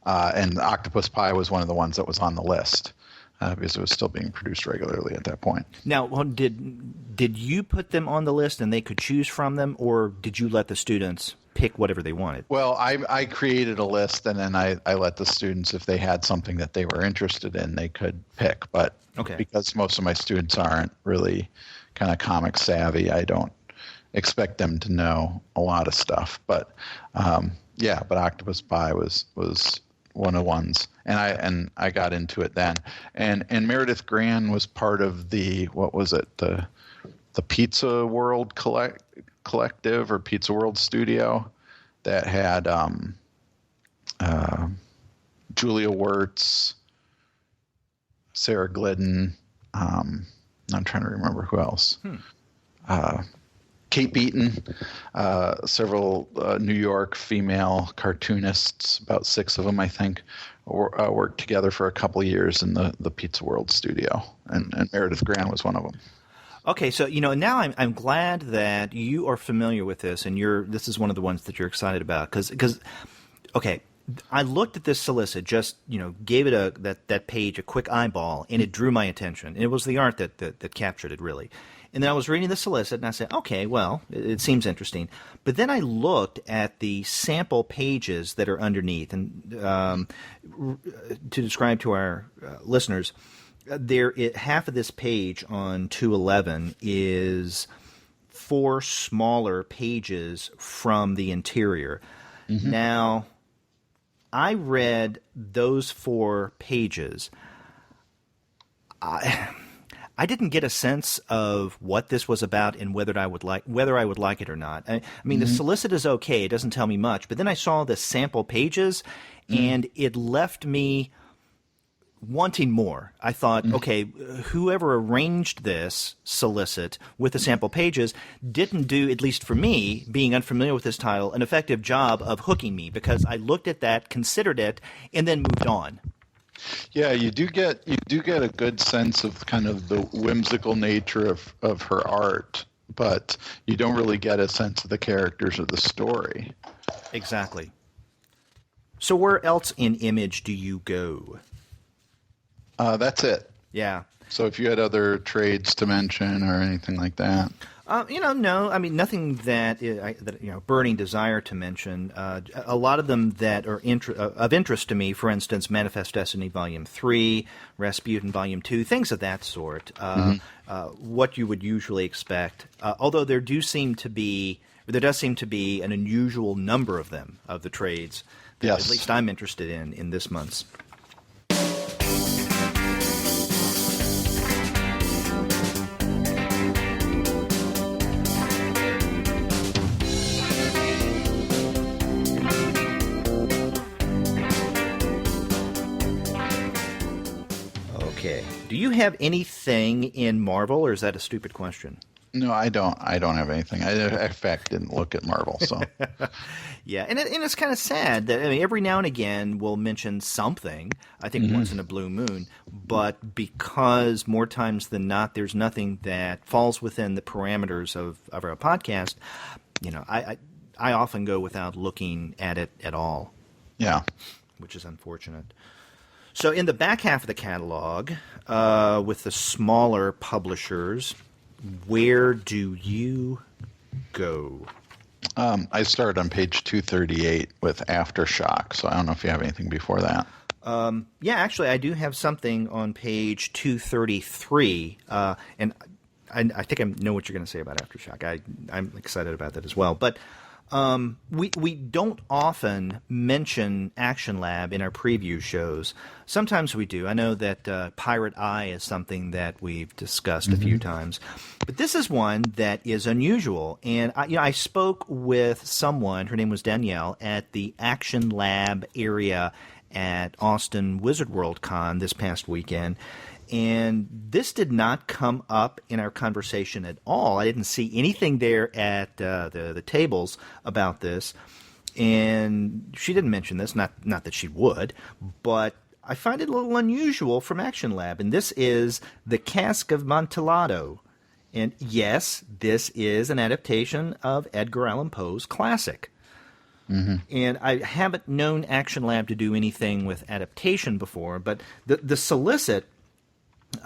And Octopus Pie was one of the ones that was on the list. Because it was still being produced regularly at that point. Now, did you put them on the list and they could choose from them, or did you let the students pick whatever they wanted? Well, I created a list, and then I let the students, if they had something that they were interested in, they could pick. But because most of my students aren't really kind of comic savvy, I don't expect them to know a lot of stuff. But but Octopus Pie was one of the ones, and I got into it then. And Meredith Grand was part of the, what was it, the Pizza World Collective or Pizza World Studio that had Julia Wirtz, Sarah Glidden, I'm trying to remember who else. Kate Beaton, several New York female cartoonists, about 6 of them, I think, worked together for a couple of years in the Pizza World studio, and Meredith Grand was one of them. Okay, so now I'm glad that you are familiar with this, and this is one of the ones that you're excited about because okay, I looked at this solicit, just gave it that page a quick eyeball, and it drew my attention. And it was the art that captured it really. And then I was reading the solicit, and I said, okay, well, it seems interesting. But then I looked at the sample pages that are underneath, and to describe to our listeners. Half of this page on 211 is 4 smaller pages from the interior. Mm-hmm. Now, I read those 4 pages. I didn't get a sense of what this was about and whether I would like it or not. I mean, the solicit is okay; it doesn't tell me much. But then I saw the sample pages, and it left me wanting more. I thought, okay, whoever arranged this solicit with the sample pages didn't do, at least for me, being unfamiliar with this title, an effective job of hooking me, because I looked at that, considered it, and then moved on. Yeah, you do get a good sense of kind of the whimsical nature of her art, but you don't really get a sense of the characters or the story. Exactly. So where else in Image do you go? That's it. Yeah. So if you had other trades to mention or anything like that. No. I mean, nothing that burning desire to mention. A lot of them that are of interest to me, for instance, Manifest Destiny Volume 3, Rasputin Volume 2, things of that sort. What you would usually expect. Although there does seem to be an unusual number of them, of the trades, that yes. At least I'm interested in this month's. Do you have anything in Marvel, or is that a stupid question? No, I don't. I don't have anything. I, in fact, didn't look at Marvel. So, yeah, and it's kind of sad that every now and again we'll mention something. I think once in a blue moon, but because more times than not, there's nothing that falls within the parameters of our podcast. I often go without looking at it at all. Yeah, which is unfortunate. So in the back half of the catalog, with the smaller publishers, where do you go? I started on page 238 with Aftershock, so I don't know if you have anything before that. Yeah, actually, I do have something on page 233, and I think I know what you're going to say about Aftershock. I'm excited about that as well. But we don't often mention Action Lab in our preview shows. Sometimes we do. I know that Pirate Eye is something that we've discussed a few times. But this is one that is unusual. And I spoke with someone, her name was Danielle, at the Action Lab area at Austin Wizard World Con this past weekend. And this did not come up in our conversation at all. I didn't see anything there at the tables about this. And she didn't mention this, not that she would, but I find it a little unusual from Action Lab. And this is The Cask of Amontillado. And yes, this is an adaptation of Edgar Allan Poe's classic. And I haven't known Action Lab to do anything with adaptation before, but the solicit... it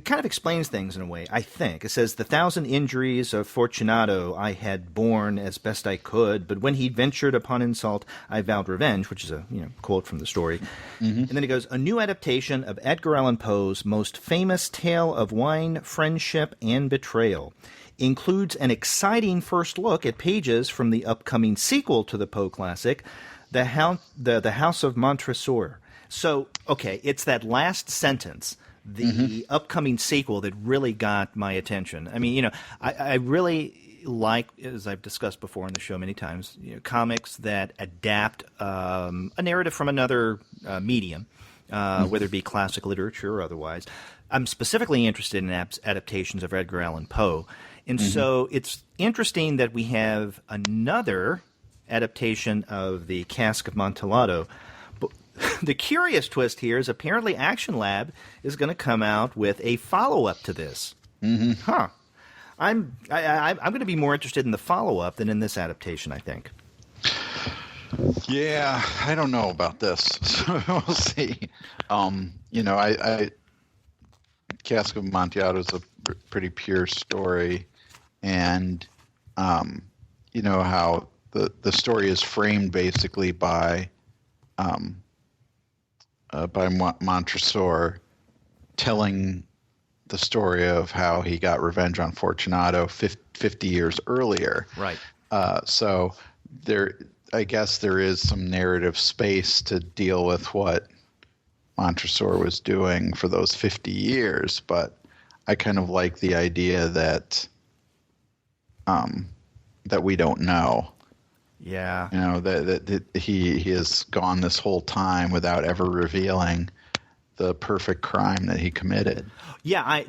kind of explains things in a way, I think. It says, the 1,000 injuries of Fortunato I had borne as best I could, but when he ventured upon insult, I vowed revenge, which is a quote from the story. And then it goes, a new adaptation of Edgar Allan Poe's most famous tale of wine, friendship, and betrayal. Includes an exciting first look at pages from the upcoming sequel to the Poe classic, The House of Montresor. So, okay, it's that last sentence, the upcoming sequel, that really got my attention. I mean, I really like, as I've discussed before on the show many times, comics that adapt a narrative from another medium, whether it be classic literature or otherwise. I'm specifically interested in adaptations of Edgar Allan Poe. And so it's interesting that we have another adaptation of The Cask of Amontillado. the curious twist here is apparently Action Lab is going to come out with a follow-up to this. Mm-hmm. Huh. I'm going to be more interested in the follow-up than in this adaptation, I think. Yeah, I don't know about this. So we'll see. Cask of Amontillado is a pretty pure story, and how the story is framed basically by Montresor telling the story of how he got revenge on Fortunato 50 years earlier. Right. So I guess there is some narrative space to deal with what Montresor was doing for those 50 years, but I kind of like the idea that we don't know. Yeah. That he has gone this whole time without ever revealing the perfect crime that he committed. Yeah, I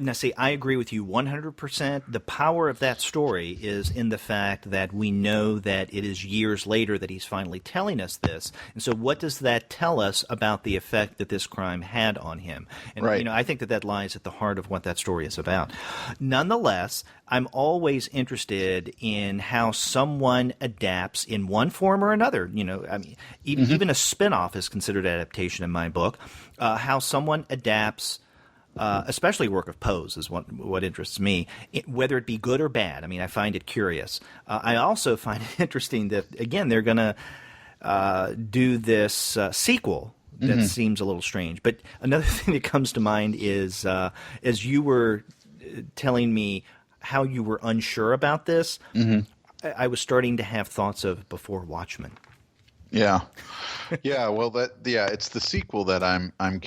agree with you 100%. The power of that story is in the fact that we know that it is years later that he's finally telling us this. And so what does that tell us about the effect that this crime had on him? And, right. I think that lies at the heart of what that story is about. Nonetheless, I'm always interested in how someone adapts in one form or another. Even a spin-off is considered adaptation in my book. How someone adapts, especially work of Poe's is what interests me, whether it be good or bad. I find it curious. I also find it interesting that, again, they're going to do this sequel that seems a little strange. But another thing that comes to mind is, as you were telling me how you were unsure about this, I was starting to have thoughts of Before Watchmen. Yeah. Yeah, well it's the sequel that I'm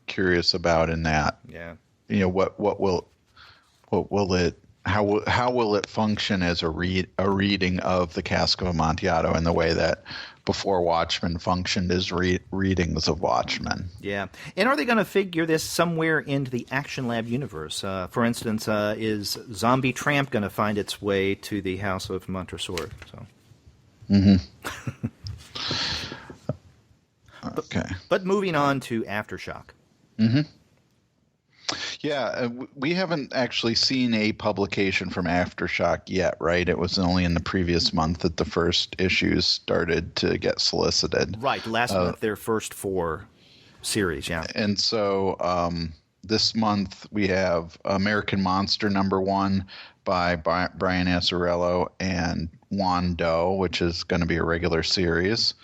curious about in that. Yeah. How will it function as a reading of the Cask of Amontillado in the way that Before Watchmen functioned as readings of Watchmen? Yeah. And are they going to figure this somewhere into the Action Lab universe? For instance, is Zombie Tramp going to find its way to the House of Montresor? So. Okay. But moving on to Aftershock. Yeah, we haven't actually seen a publication from Aftershock yet, right? It was only in the previous month that the first issues started to get solicited. Right, last month, their first 4 series, yeah. And so this month we have American Monster #1 by Brian Azzarello and Juan Doe, which is going to be a regular series.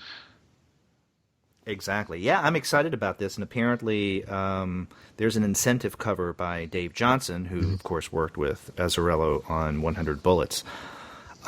Exactly. Yeah, I'm excited about this, and apparently there's an incentive cover by Dave Johnson, who, of course, worked with Azzarello on 100 Bullets.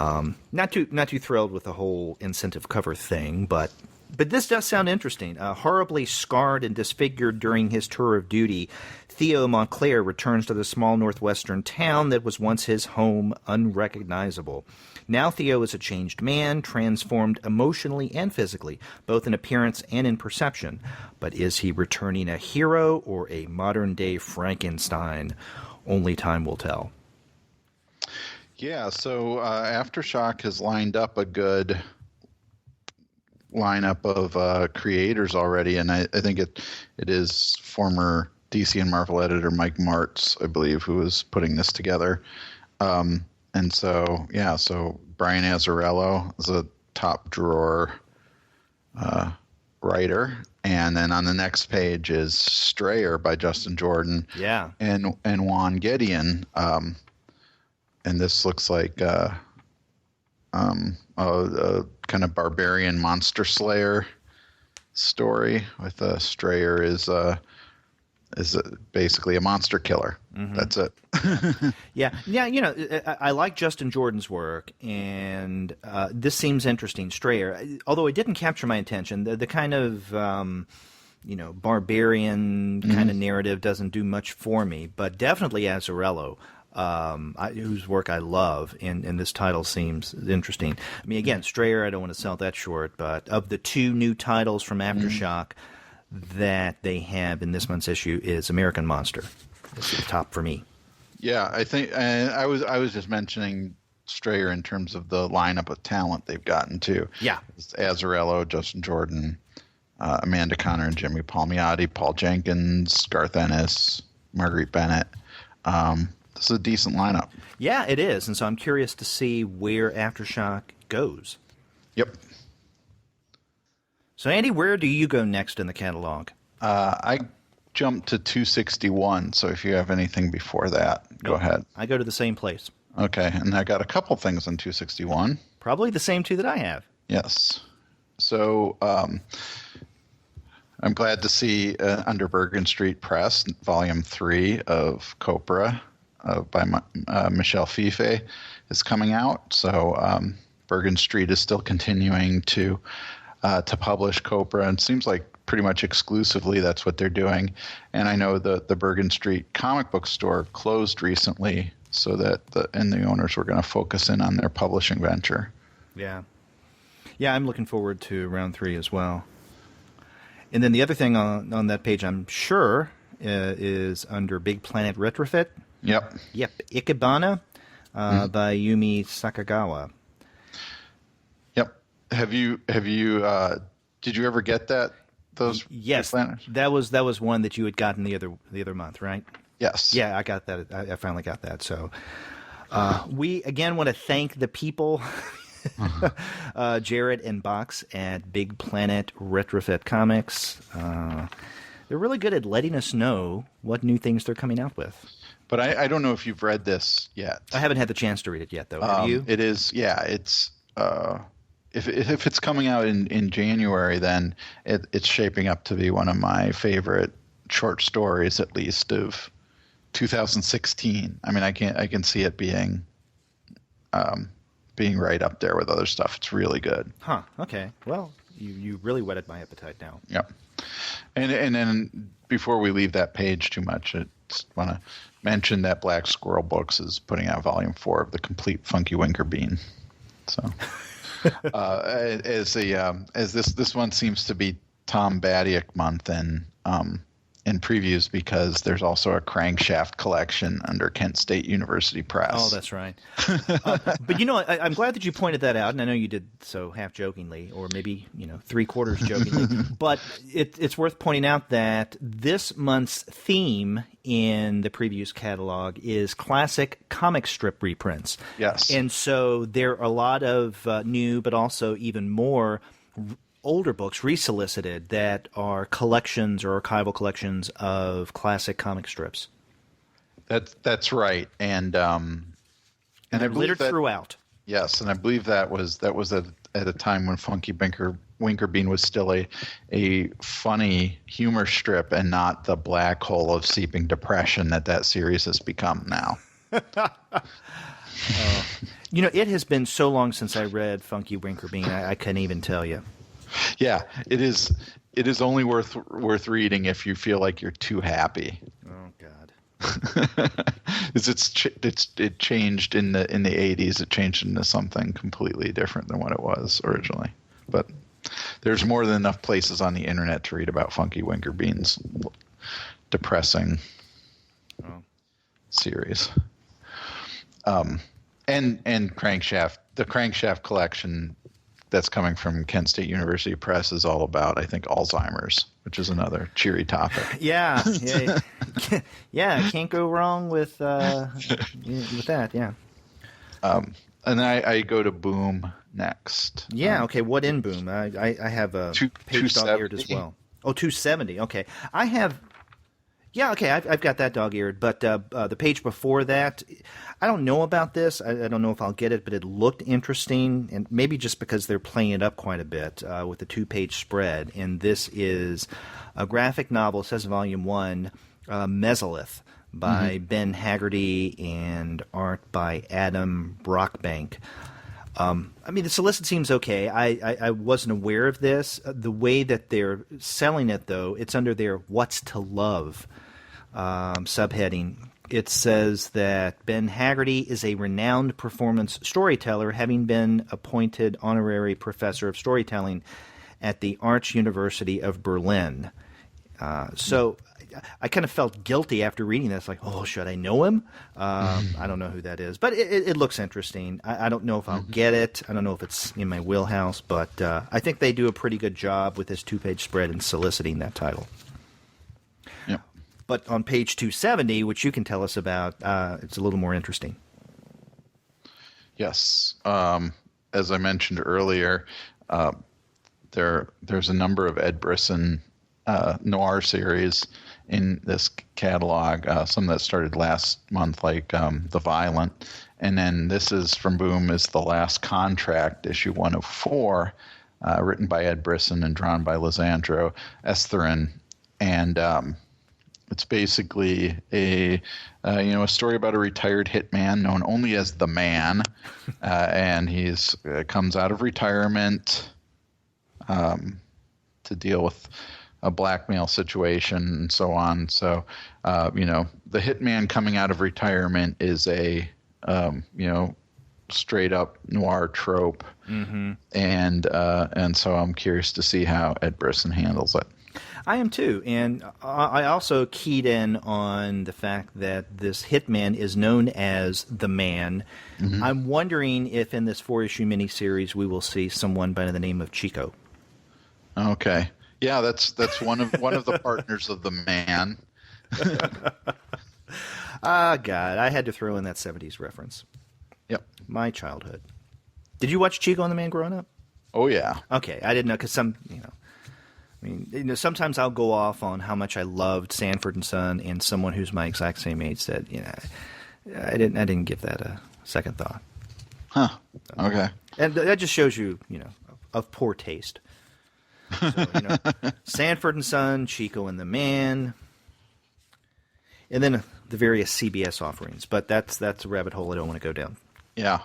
Not too thrilled with the whole incentive cover thing, but this does sound interesting. Horribly scarred and disfigured during his tour of duty, Theo Montclair returns to the small northwestern town that was once his home, unrecognizable. Now Theo is a changed man, transformed emotionally and physically, both in appearance and in perception. But is he returning a hero or a modern-day Frankenstein? Only time will tell. Yeah, so Aftershock has lined up a good lineup of creators already, and I think it is former DC and Marvel editor Mike Martz, I believe, who is putting this together. And so Brian Azzarello is a top drawer writer, and then on the next page is Strayer by Justin Jordan, and Juan Gideon, and this looks like a kind of barbarian monster slayer story with Strayer is basically a monster killer. That's it. Yeah. I like Justin Jordan's work, and this seems interesting. Strayer, although it didn't capture my attention, the kind of barbarian kind of narrative doesn't do much for me, but definitely Azzarello, whose work I love, and this title seems interesting. I mean, again, Strayer, I don't want to sell that short, but of the 2 new titles from Aftershock that they have in this month's issue is American Monster. It's the top for me. Yeah, I think I was just mentioning Strayer in terms of the lineup of talent they've gotten too. Yeah, it's Azzarello, Justin Jordan, Amanda Connor and Jimmy Palmiotti, Paul Jenkins, Garth Ennis, Marguerite Bennett. This is a decent lineup. Yeah, it is. And so I'm curious to see where Aftershock goes. Yep. So, Andy, where do you go next in the catalog? I jumped to 261, so if you have anything before that, go ahead. I go to the same place. Okay, and I got a couple things on 261. Probably the same two that I have. Yes. So I'm glad to see under Bergen Street Press, Volume 3 of Copra by Michel Fiffe is coming out. So Bergen Street is still continuing to publish Copra, and it seems like pretty much exclusively that's what they're doing. And I know the Bergen Street comic book store closed recently, so that the owners were going to focus in on their publishing venture. Yeah. Yeah, I'm looking forward to round 3 as well. And then the other thing on that page, I'm sure, is under Big Planet Retrofit. Yep. Yep, Ikebana by Yumi Sakagawa. Yep. Have you? Did you ever get that? Those? Yes, that was one that you had gotten the other month, right? Yes. Yeah, I got that. I finally got that. So we again want to thank the people. Jared and Box at Big Planet Retrofit Comics. They're really good at letting us know what new things they're coming out with. But I don't know if you've read this yet. I haven't had the chance to read it yet, though. Have you? It is, yeah. It's if it's coming out in January, then it's shaping up to be one of my favorite short stories, at least of 2016. I mean, I can see it being right up there with other stuff. It's really good. Huh. Okay. Well, you really whetted my appetite now. Yep. And then before we leave that page too much, I just want to mention that Black Squirrel Books is putting out Volume 4 of the Complete Funky Winker Bean. So, as this one seems to be Tom Badiak month in previews, because there's also a Crankshaft collection under Kent State University Press. Oh, that's right. But I'm glad that you pointed that out, and I know you did so half jokingly, or maybe 3/4 jokingly. But it's worth pointing out that this month's theme in the previews catalog is classic comic strip reprints. Yes, and so there are a lot of new, but also even more older books resolicited that are collections or archival collections of classic comic strips. That's right, and they're littered throughout. Yes, and I believe that was at a time when Funky Winker Bean was still a funny humor strip and not the black hole of seeping depression that series has become now. It has been so long since I read Funky Winker Bean, I couldn't even tell you. Yeah, it is. It is only worth reading if you feel like you're too happy. Oh God! It changed in the 80s. It changed into something completely different than what it was originally. But there's more than enough places on the internet to read about Funky Winker Bean's depressing series. And Crankshaft, the Crankshaft collection that's coming from Kent State University Press is all about, I think, Alzheimer's, which is another cheery topic. Yeah. Can't go wrong with that. Yeah. And I go to Boom next. Yeah. Okay. What in Boom? I have a page dog-eared as well. Oh, 270. Okay. I have. Yeah, okay, I've got that dog-eared, but the page before that, I don't know about this. I don't know if I'll get it, but it looked interesting, and maybe just because they're playing it up quite a bit with the 2-page spread. And this is a graphic novel, it says Volume 1, Mesolith, by Ben Haggerty and art by Adam Brockbank. The solicit seems okay. I wasn't aware of this. The way that they're selling it, though, it's under their What's to Love subheading. It says that Ben Haggerty is a renowned performance storyteller, having been appointed honorary professor of storytelling at the Arts University of Berlin. So I kind of felt guilty after reading this. Like, oh, should I know him? I don't know who that is, but it looks interesting. I don't know if I'll get it. I don't know if it's in my wheelhouse, but I think they do a pretty good job with this 2-page spread in soliciting that title. Yep. But on page 270, which you can tell us about, it's a little more interesting. Yes. As I mentioned earlier, there's a number of Ed Brisson noir series in this catalog, some that started last month, like The Violent. And then this is from Boom, is The Last Contract, issue 104, written by Ed Brisson and drawn by Lisandro Estherin. And it's basically a story about a retired hitman known only as the Man, and he's comes out of retirement to deal with a blackmail situation and so on. So, the hitman coming out of retirement is a straight up noir trope, and so I'm curious to see how Ed Brisson handles it. I am too, and I also keyed in on the fact that this hitman is known as the Man. I'm wondering if in this 4-issue miniseries we will see someone by the name of Chico. Okay, yeah, that's one of the partners of the Man. God, I had to throw in that 70s reference. Yep, my childhood. Did you watch Chico and the Man growing up? Oh yeah. Okay, I didn't know because sometimes I'll go off on how much I loved Sanford and Son, and someone who's my exact same age said, I didn't give that a second thought. Huh. Okay. And that just shows you, of poor taste. So, Sanford and Son, Chico and the Man, and then the various CBS offerings. But that's a rabbit hole I don't want to go down. Yeah.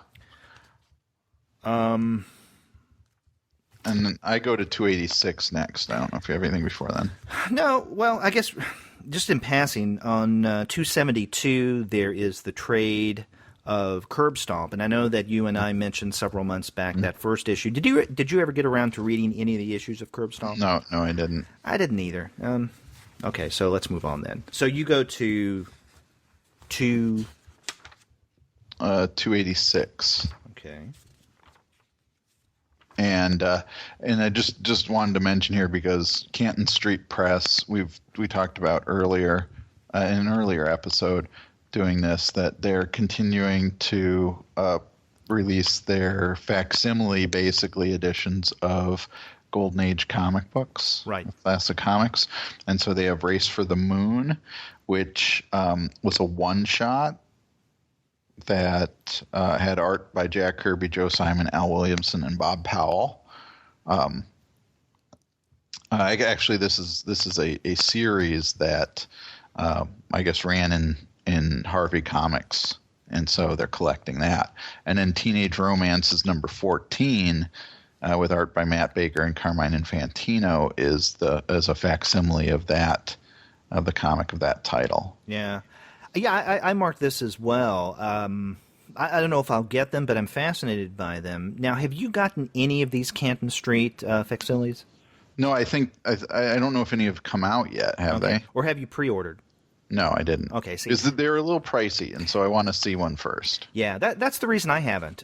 And then I go to 286 next. I don't know if you have anything before then. No, well, I guess just in passing, on 272 there is the trade of Curb Stomp, and I know that you and I mentioned several months back that first issue. Did you ever get around to reading any of the issues of Curb Stomp? No, I didn't. I didn't either. Okay, so let's move on then. So you go to 286. Okay. And I just wanted to mention here, because Canton Street Press, we talked about earlier in an earlier episode doing this, that they're continuing to release their facsimile, basically, editions of Golden Age comic books, right? Classic comics, and so they have Race for the Moon, which was a one-shot that had art by Jack Kirby, Joe Simon, Al Williamson, and Bob Powell. Actually, this is a series that I guess ran in Harvey Comics, and so they're collecting that. And then Teenage Romance is number 14, with art by Matt Baker and Carmine Infantino, is a facsimile of the comic of that title. Yeah. Yeah, I marked this as well. I don't know if I'll get them, but I'm fascinated by them. Now, have you gotten any of these Canton Street facsimiles? No, I think I don't know if any have come out yet. Have they? Or have you pre-ordered? No, I didn't. Okay, see, because they're a little pricey, and so I want to see one first. Yeah, that's the reason I haven't.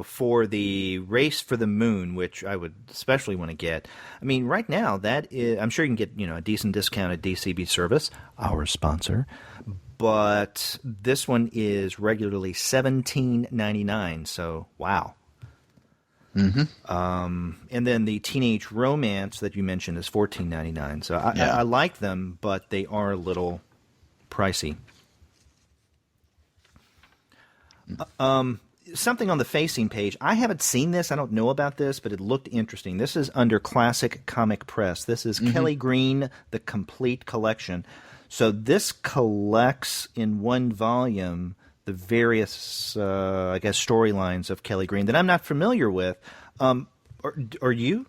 For the Race for the Moon, which I would especially want to get. I mean, right now I'm sure you can get a decent discount at DCB Service, our sponsor. But this one is regularly $17.99. So wow. And then the Teenage Romance that you mentioned is $14.99. So I like them, but they are a little pricey. Something on the facing page. I haven't seen this. I don't know about this, but it looked interesting. This is under Classic Comic Press. This is Kelly Green, The Complete Collection. So this collects in one volume the various, storylines of Kelly Green that I'm not familiar with. Are you?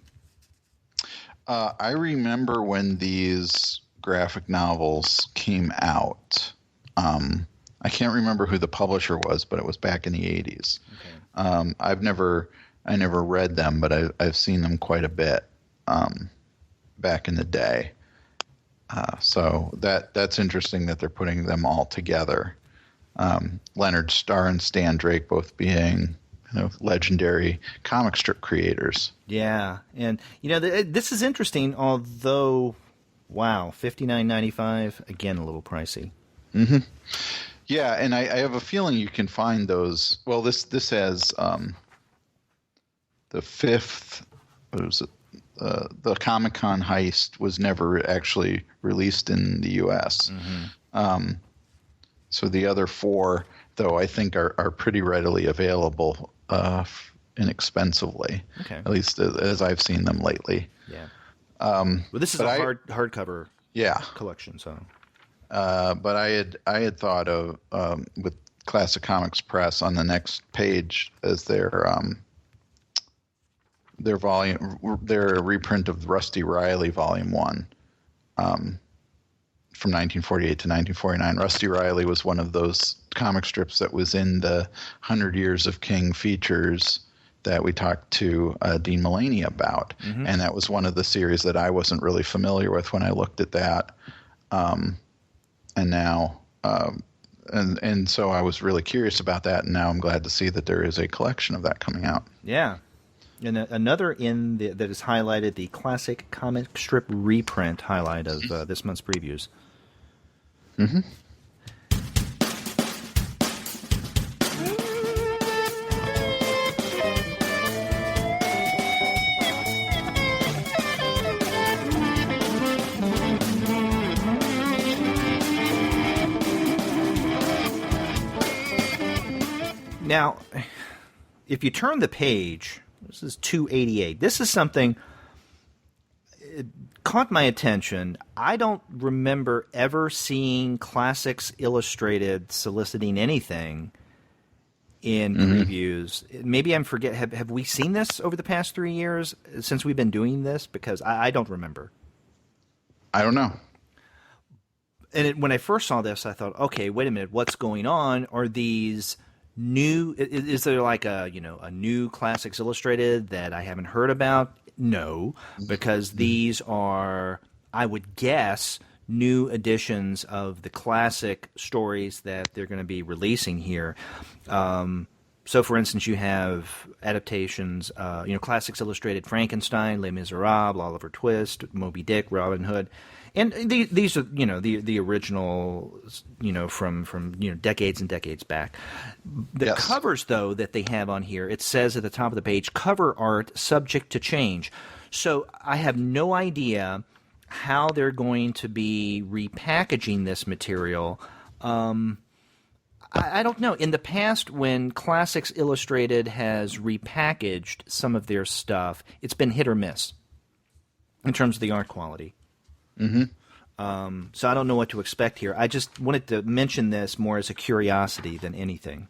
I remember when these graphic novels came out. I can't remember who the publisher was, but it was back in the 80s. Okay. I never read them, but I've seen them quite a bit back in the day. So that's interesting that they're putting them all together. Leonard Starr and Stan Drake both being legendary comic strip creators. Yeah, and this is interesting. Although, wow, $59.95 again, a little pricey. Mm-hmm. Yeah, and I have a feeling you can find those. Well, this has the fifth. What was it? The Comic-Con heist was never actually released in the U.S. Mm-hmm. So the other four, though, I think are pretty readily available inexpensively. Okay. At least as I've seen them lately. Yeah. Well, this is a hardcover collection, so. But I had thought of with Classic Comics Press on the next page as their reprint of Rusty Riley Volume 1 from 1948 to 1949. Rusty Riley was one of those comic strips that was in the 100 Years of King features that we talked to Dean Mullaney about. Mm-hmm. And that was one of the series that I wasn't really familiar with when I looked at that. And now, and so I was really curious about that, and now I'm glad to see that there is a collection of that coming out. Yeah. And another that is highlighted, the Classic Comic Strip reprint highlight of this month's previews. Mm-hmm. Now, if you turn the page, this is 288. This is something it caught my attention. I don't remember ever seeing Classics Illustrated soliciting anything in previews. Maybe I'm forget. Have we seen this over the past 3 years since we've been doing this? Because I don't remember. I don't know. And when I first saw this, I thought, okay, wait a minute, what's going on? Are these new? Is there like a new Classics Illustrated that I haven't heard about? No, because these are, I would guess, new editions of the classic stories that they're going to be releasing here. So, for instance, you have adaptations, Classics Illustrated Frankenstein, Les Miserables, Oliver Twist, Moby Dick, Robin Hood. And these are, the original, from decades and decades back. The covers, though, that they have on here, it says at the top of the page, cover art subject to change. So I have no idea how they're going to be repackaging this material. I don't know. In the past, when Classics Illustrated has repackaged some of their stuff, it's been hit or miss in terms of the art quality. Mm-hmm. So I don't know what to expect here. I just wanted to mention this more as a curiosity than anything.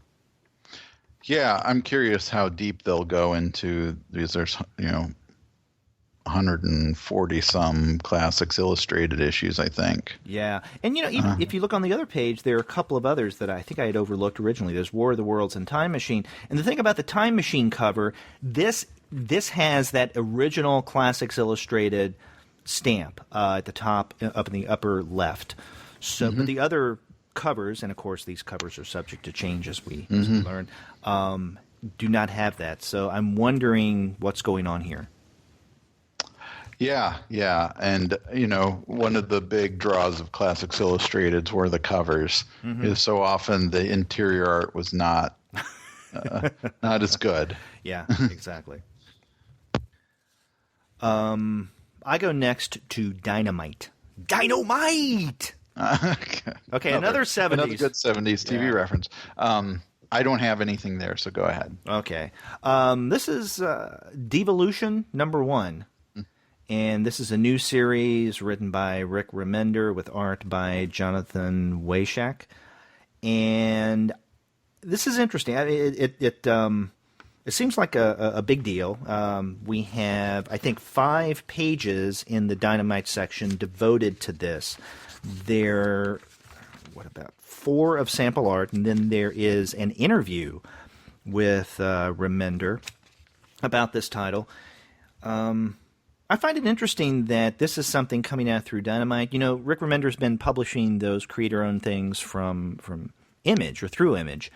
Yeah, I'm curious how deep they'll go into these. There's 140 some Classics Illustrated issues, I think. Yeah, and even if you look on the other page, there are a couple of others that I think I had overlooked originally. There's War of the Worlds and Time Machine. And the thing about the Time Machine cover, this has that original Classics Illustrated stamp at the top, up in the upper left. So, but the other covers, and of course these covers are subject to change as we learn, do not have that. So I'm wondering what's going on here. Yeah, and one of the big draws of Classics Illustrateds were the covers. Is so often the interior art was not as good. Yeah, exactly. I go next to Dynamite. Dynamite! Okay, another 70s. Another good 70s TV reference. I don't have anything there, so go ahead. Okay. This is Devolution #1. And this is a new series written by Rick Remender with art by Jonathan Weishak. And this is interesting. It seems like a big deal. We have, I think, 5 pages in the Dynamite section devoted to this. There, what about 4 of sample art, and then there is an interview with Remender about this title. I find it interesting that this is something coming out through Dynamite. You know, Rick Remender's been publishing those creator-owned things from Image or through Image.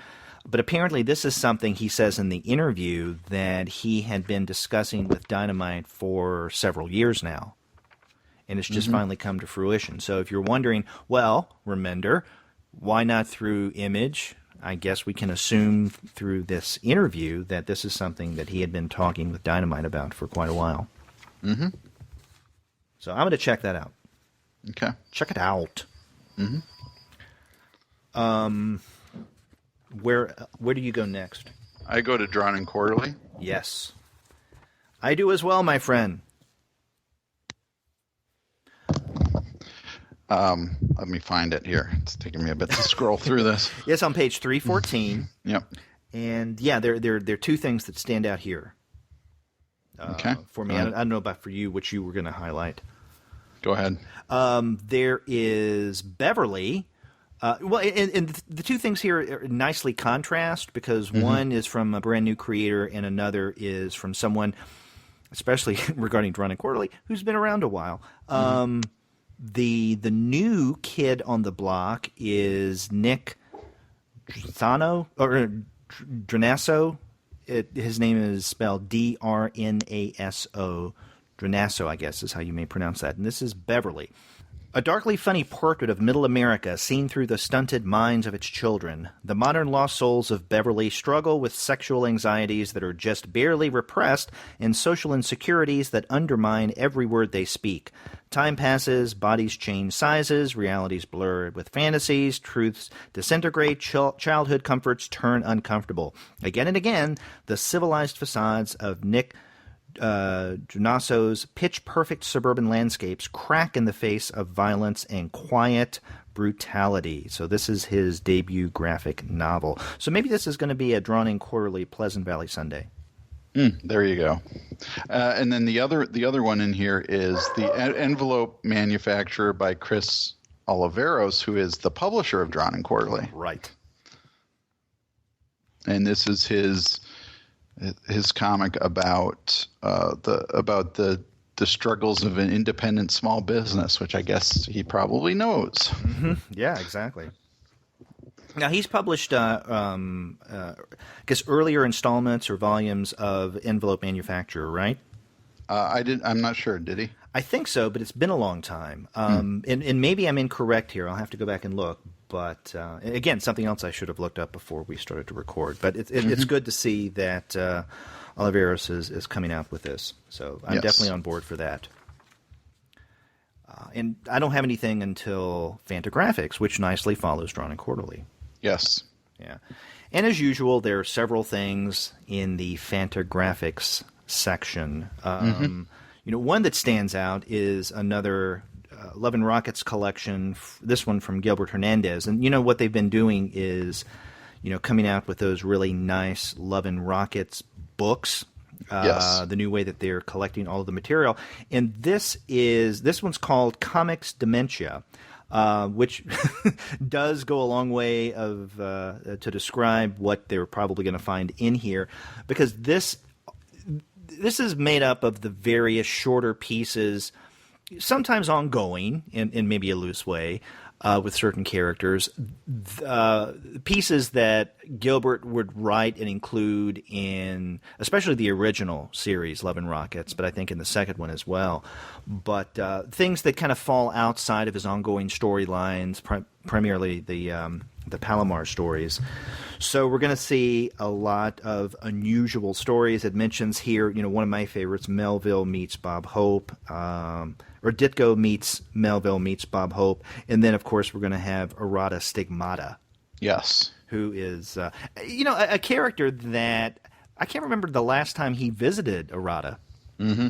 But apparently this is something he says in the interview that he had been discussing with Dynamite for several years now. And it's just finally come to fruition. So if you're wondering, well, Remender, why not through Image? I guess we can assume through this interview that this is something that he had been talking with Dynamite about for quite a while. Mm-hmm. So I'm going to check that out. Okay. Check it out. Mm-hmm. Where do you go next? I go to Drawn and Quarterly. Yes. I do as well, my friend. Let me find it here. It's taking me a bit to scroll through this. It's on page 314. Yep. And yeah, there are two things that stand out here. Okay. For me, I don't know about for you, which you were going to highlight. Go ahead. There is Beverly. And the two things here are nicely contrast because one is from a brand new creator and another is from someone, especially regarding Drawn and Quarterly, who's been around a while. The new kid on the block is Nick Drenasso. His name is spelled Drnaso. Drenasso, I guess, is how you may pronounce that. And this is Beverly. A darkly funny portrait of middle America seen through the stunted minds of its children. The modern lost souls of Beverly struggle with sexual anxieties that are just barely repressed and social insecurities that undermine every word they speak. Time passes, bodies change sizes, realities blur with fantasies, truths disintegrate, childhood comforts turn uncomfortable. Again and again, the civilized facades of Nick Drenasso's pitch-perfect suburban landscapes crack in the face of violence and quiet brutality. So this is his debut graphic novel. So maybe this is going to be a Drawn and Quarterly Pleasant Valley Sunday. There you go. And then the other one in here is the envelope manufacturer by Chris Oliveros, who is the publisher of Drawn and Quarterly. Right. And this is his comic about the struggles of an independent small business, which I guess he probably knows. Mm-hmm. Yeah, exactly. Now he's published, I guess, earlier installments or volumes of Envelope Manufacturer, right? I'm not sure. Did he? I think so, but it's been a long time. And maybe I'm incorrect here. I'll have to go back and look. But again, something else I should have looked up before we started to record. But it's good to see that Oliveros is coming out with this. So I'm definitely on board for that. And I don't have anything until Fantagraphics, which nicely follows Drawn and Quarterly. Yes. Yeah. And as usual, there are several things in the Fantagraphics section. You know, one that stands out is another Love and Rockets collection, this one from Gilbert Hernandez. And, you know, what they've been doing is, you know, coming out with those really nice Love and Rockets books. The new way that they're collecting all of the material. And this one's called Comics Dementia, which does go a long way to describe what they're probably going to find in here, because this is made up of the various shorter pieces, sometimes ongoing in maybe a loose way, with certain characters, pieces that Gilbert would write and include in, especially the original series, Love and Rockets, but I think in the second one as well. But things that kind of fall outside of his ongoing storylines, primarily the Palomar stories. So we're going to see a lot of unusual stories. It mentions here, you know, one of my favorites, Melville meets Bob Hope, or Ditko meets Melville meets Bob Hope. And then, of course, we're going to have Errata Stigmata. Yes. Who is, you know, a character that I can't remember the last time he visited Errata. Mm-hmm.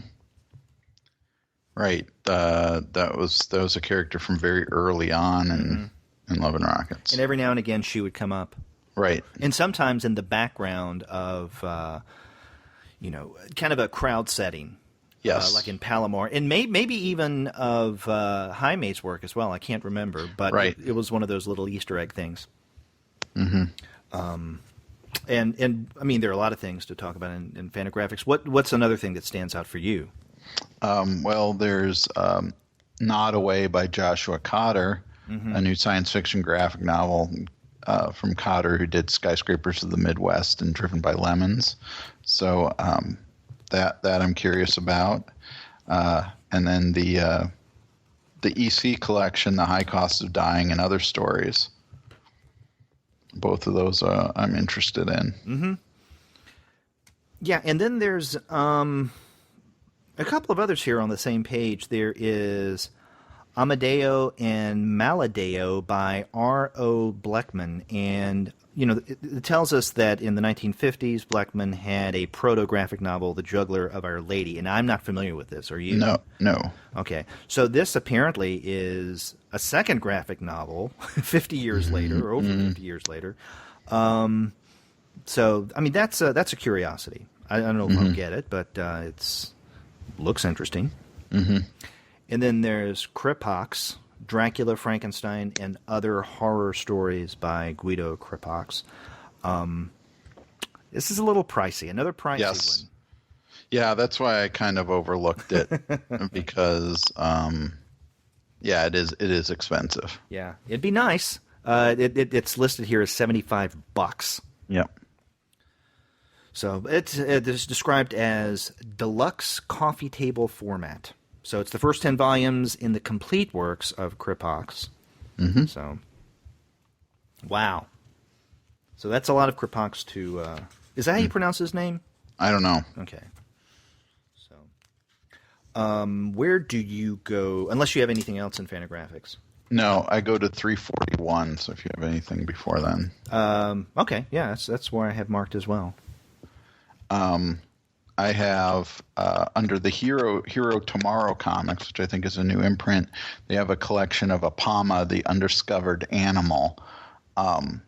Right. That was a character from very early on in Love and Rockets. And every now and again she would come up. Right. And sometimes in the background of, you know, kind of a crowd setting. Yes. Like in Palomar. And maybe even of Jaime's work as well. I can't remember. But it was one of those little Easter egg things. Mm-hmm. And I mean, there are a lot of things to talk about in Fantagraphics. What's another thing that stands out for you? Well, there's Not Away by Joshua Cotter, a new science fiction graphic novel from Cotter, who did Skyscrapers of the Midwest and Driven by Lemons. So that I'm curious about. And then the EC collection, The High Cost of Dying and Other Stories. Both of those I'm interested in. Mm-hmm. Yeah, and then there's a couple of others here on the same page. There is Amadeo and Maladeo by R.O. Bleckman. And, it tells us that in the 1950s, Bleckman had a proto-graphic novel, The Juggler of Our Lady. And I'm not familiar with this. Are you? No. Okay. So this apparently is a second graphic novel 50 years later, or over 50 years later. So, I mean, that's a curiosity. I don't know if I'll get it, but it's looks interesting. Mm-hmm. And then there's Kripox, Dracula, Frankenstein, and Other Horror Stories by Guido Kripox. This is a little pricey. Another pricey one. Yeah, that's why I kind of overlooked it because, it is expensive. Yeah, it'd be nice. It's listed here as $75. Yep. So it's described as deluxe coffee table format. So it's the first 10 volumes in the complete works of Kripox. Mm-hmm. So, wow. So that's a lot of Kripox to... is that how you pronounce his name? I don't know. Okay. So, where do you go, unless you have anything else in Fantagraphics? No, I go to 341, so if you have anything before then. Okay, yeah, that's where I have marked as well. I have under the Hero Tomorrow comics, which I think is a new imprint. They have a collection of Apama, the Undiscovered Animal. I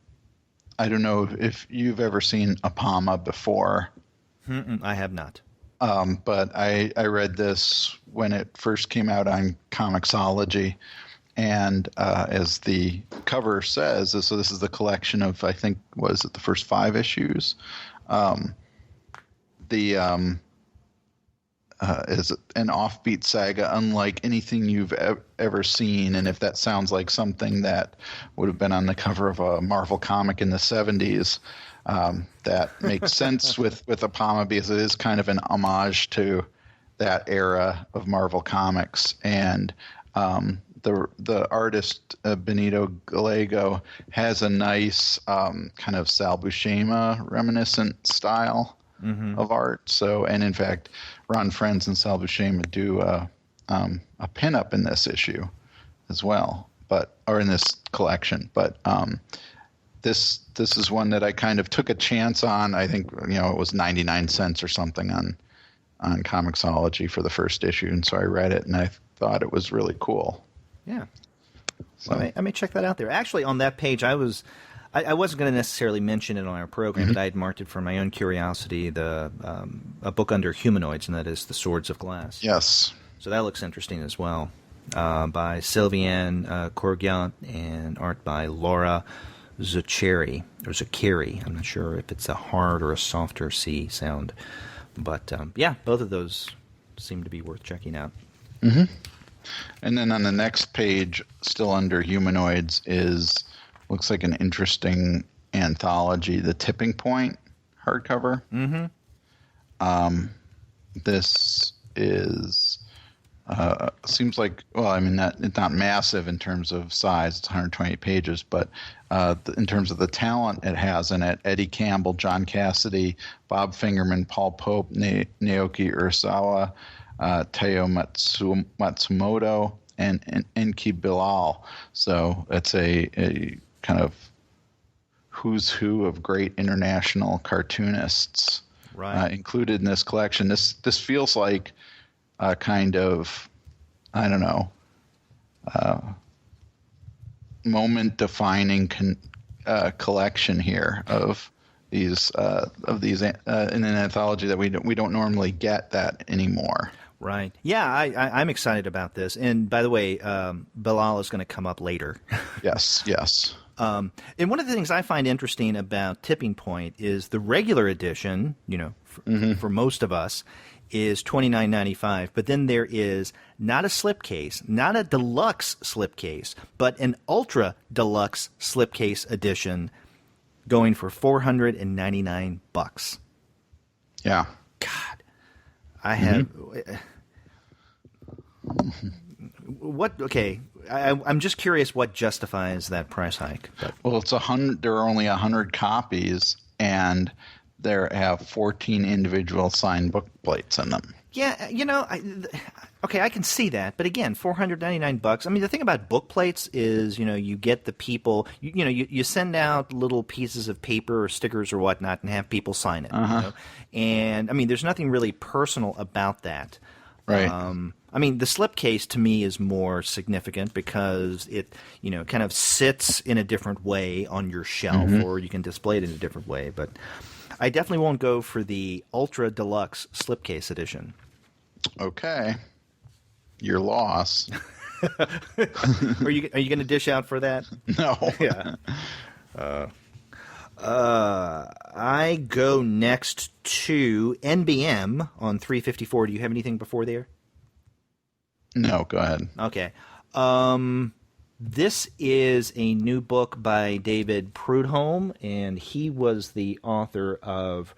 don't know if you've ever seen Apama before. I have not. But I read this when it first came out on Comixology, and as the cover says, so this is the collection of, I think, was it the first 5 issues? Is an offbeat saga unlike anything you've ever seen. And if that sounds like something that would have been on the cover of a Marvel comic in the 70s, that makes sense with Apama, because it is kind of an homage to that era of Marvel comics. And the artist Benito Gallego has a nice kind of Sal Buscema reminiscent style of art. So, and in fact, Ron Frenz and Sal Buscema do a pinup in this issue as well, or in this collection. But this is one that I kind of took a chance on. I think it was 99 cents or something on Comixology for the first issue, and so I read it and I thought it was really cool. Yeah. So I may check that out there. Actually, on that page, I wasn't going to necessarily mention it on our program, but I had marked it for my own curiosity, a book under humanoids, and that is The Swords of Glass. Yes. So that looks interesting as well, by Sylviane Corrigan and art by Laura Zuccari, or Zuccari. I'm not sure if it's a hard or a softer C sound. But, both of those seem to be worth checking out. Mm-hmm. And then on the next page, still under humanoids, looks like an interesting anthology, The Tipping Point hardcover. Mm-hmm. This is seems like, it's not massive in terms of size. It's 120 pages, but in terms of the talent it has in it, Eddie Campbell, John Cassidy, Bob Fingerman, Paul Pope, Naoki Urasawa, Teo Matsumoto, and Enki Bilal. So it's a kind of who's who of great international cartoonists included in this collection. This feels like a kind of, I don't know, moment-defining collection here of these in an anthology that we don't normally get that anymore. Right. Yeah, I'm excited about this. And by the way, Bilal is going to come up later. Yes. And one of the things I find interesting about Tipping Point is the regular edition, for most of us, is $29.95, but then there is not a slipcase, not a deluxe slipcase, but an ultra deluxe slipcase edition going for $499. Yeah. God, I have what? Okay, I'm just curious what justifies that price hike. But. Well, it's 100. There are only 100 copies, and there have 14 individual signed book plates in them. Yeah, I can see that, but again, $499. I mean, the thing about book plates is, you get the people, you send out little pieces of paper or stickers or whatnot and have people sign it. And I mean, there's nothing really personal about that. Right. I mean, the slipcase to me is more significant because it, kind of sits in a different way on your shelf, or you can display it in a different way. But I definitely won't go for the ultra deluxe slipcase edition. Okay. Your loss. Are you going to dish out for that? No. Yeah. I go next to NBM on 354. Do you have anything before there? No, go ahead. Okay. This is a new book by David Prudhomme, and he was the author of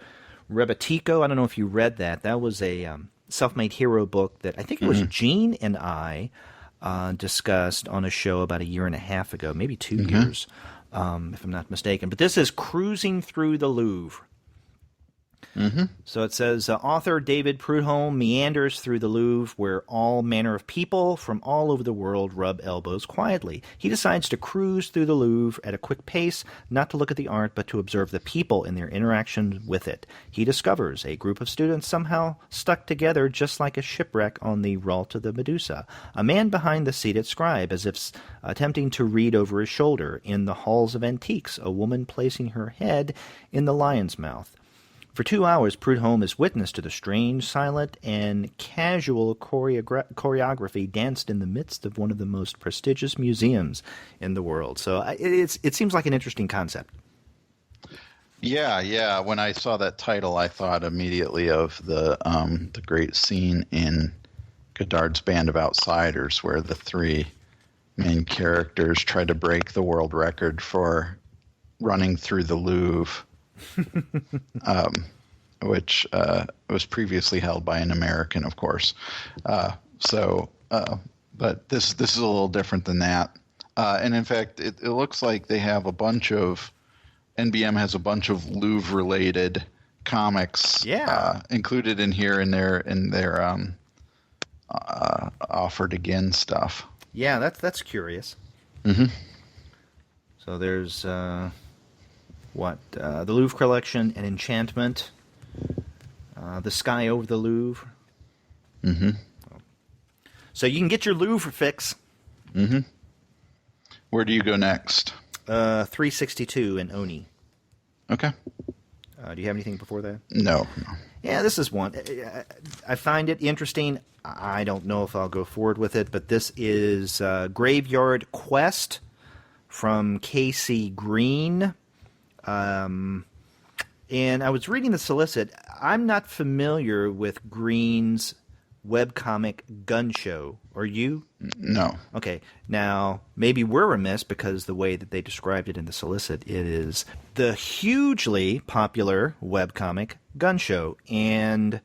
Rebetiko. I don't know if you read that. That was a self-made hero book that I think it was Gene and I discussed on a show about a year and a half ago, maybe 2 years, if I'm not mistaken. But this is Cruising Through the Louvre. So it says, author David Prudhomme meanders through the Louvre where all manner of people from all over the world rub elbows quietly. He decides to cruise through the Louvre at a quick pace, not to look at the art, but to observe the people and their interaction with it. He discovers a group of students somehow stuck together just like a shipwreck on the Ralta de Medusa. A man behind the seated scribe, as if attempting to read over his shoulder. In the halls of antiques, a woman placing her head in the lion's mouth. For 2 hours, Prudhomme is witness to the strange, silent, and casual choreography danced in the midst of one of the most prestigious museums in the world. So it seems like an interesting concept. Yeah. When I saw that title, I thought immediately of the great scene in Godard's Band of Outsiders, where the three main characters try to break the world record for running through the Louvre. Which was previously held by an American, of course. But this is a little different than that. And in fact, it looks like they have a bunch of NBM has a bunch of Louvre-related comics included in here in their offered again stuff. Yeah, that's curious. So there's. The Louvre Collection and Enchantment, The Sky Over the Louvre. So you can get your Louvre fix. Where do you go next? 362 in Oni. Okay. Do you have anything before that? No. Yeah, this is one. I find it interesting. I don't know if I'll go forward with it, but this is Graveyard Quest from K.C. Green. And I was reading the solicit. I'm not familiar with Green's webcomic Gun Show. Are you? No. Okay. Now, maybe we're remiss because the way that they described it in the solicit, it is the hugely popular webcomic Gun Show. And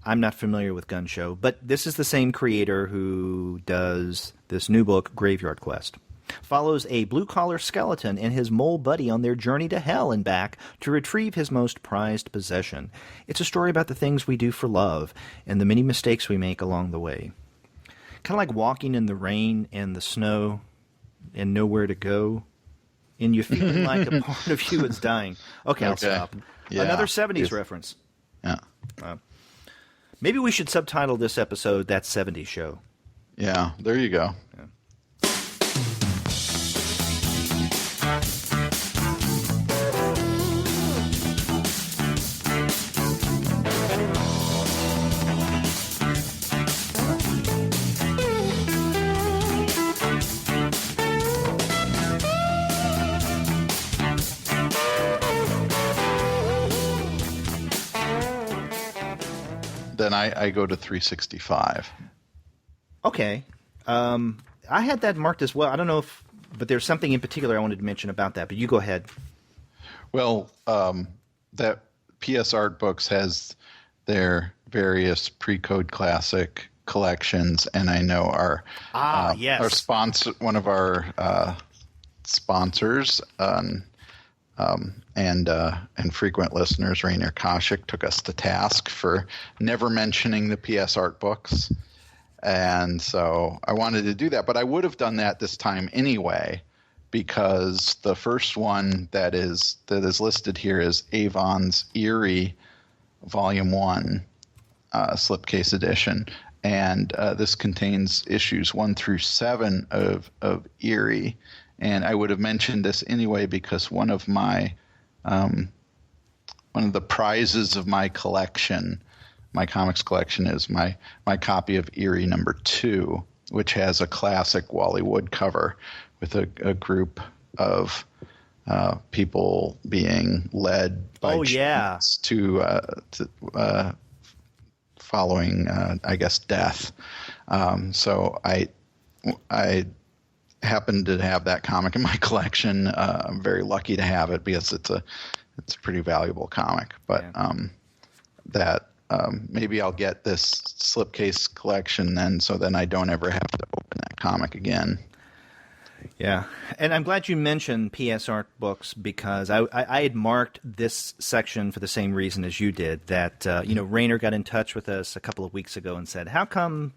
I'm not familiar with Gun Show, but this is the same creator who does this new book, Graveyard Quest. Follows a blue-collar skeleton and his mole buddy on their journey to hell and back to retrieve his most prized possession. It's a story about the things we do for love and the many mistakes we make along the way. Kind of like walking in the rain and the snow and nowhere to go, and you feeling like a part of you is dying. Okay, I'll stop. Yeah. Another 70s reference. Yeah. Maybe we should subtitle this episode That 70s Show. Yeah, there you go. Yeah. then I go to 365. Okay. I had that marked as well. I don't know but there's something in particular I wanted to mention about that, but you go ahead. Well, that PS Art Books has their various Pre-Code Classic collections, and I know our sponsor, one of our sponsors and frequent listeners, Rainer Koshik, took us to task for never mentioning the PS Art Books. And so I wanted to do that, but I would have done that this time anyway, because the first one that is listed here is Avon's Eerie Volume 1 slipcase edition. And this contains issues 1 through 7 of Eerie. And I would have mentioned this anyway because one of the prizes of my collection, my comics collection, is my copy of Eerie number 2, which has a classic Wally Wood cover with a group of people being led by chance to following, I guess, death. So I happen to have that comic in my collection. I'm very lucky to have it because it's a pretty valuable comic. But maybe I'll get this slipcase collection then, so then I don't ever have to open that comic again. Yeah, and I'm glad you mentioned PS Art Books because I had marked this section for the same reason as you did, that Rainer got in touch with us a couple of weeks ago and said, how come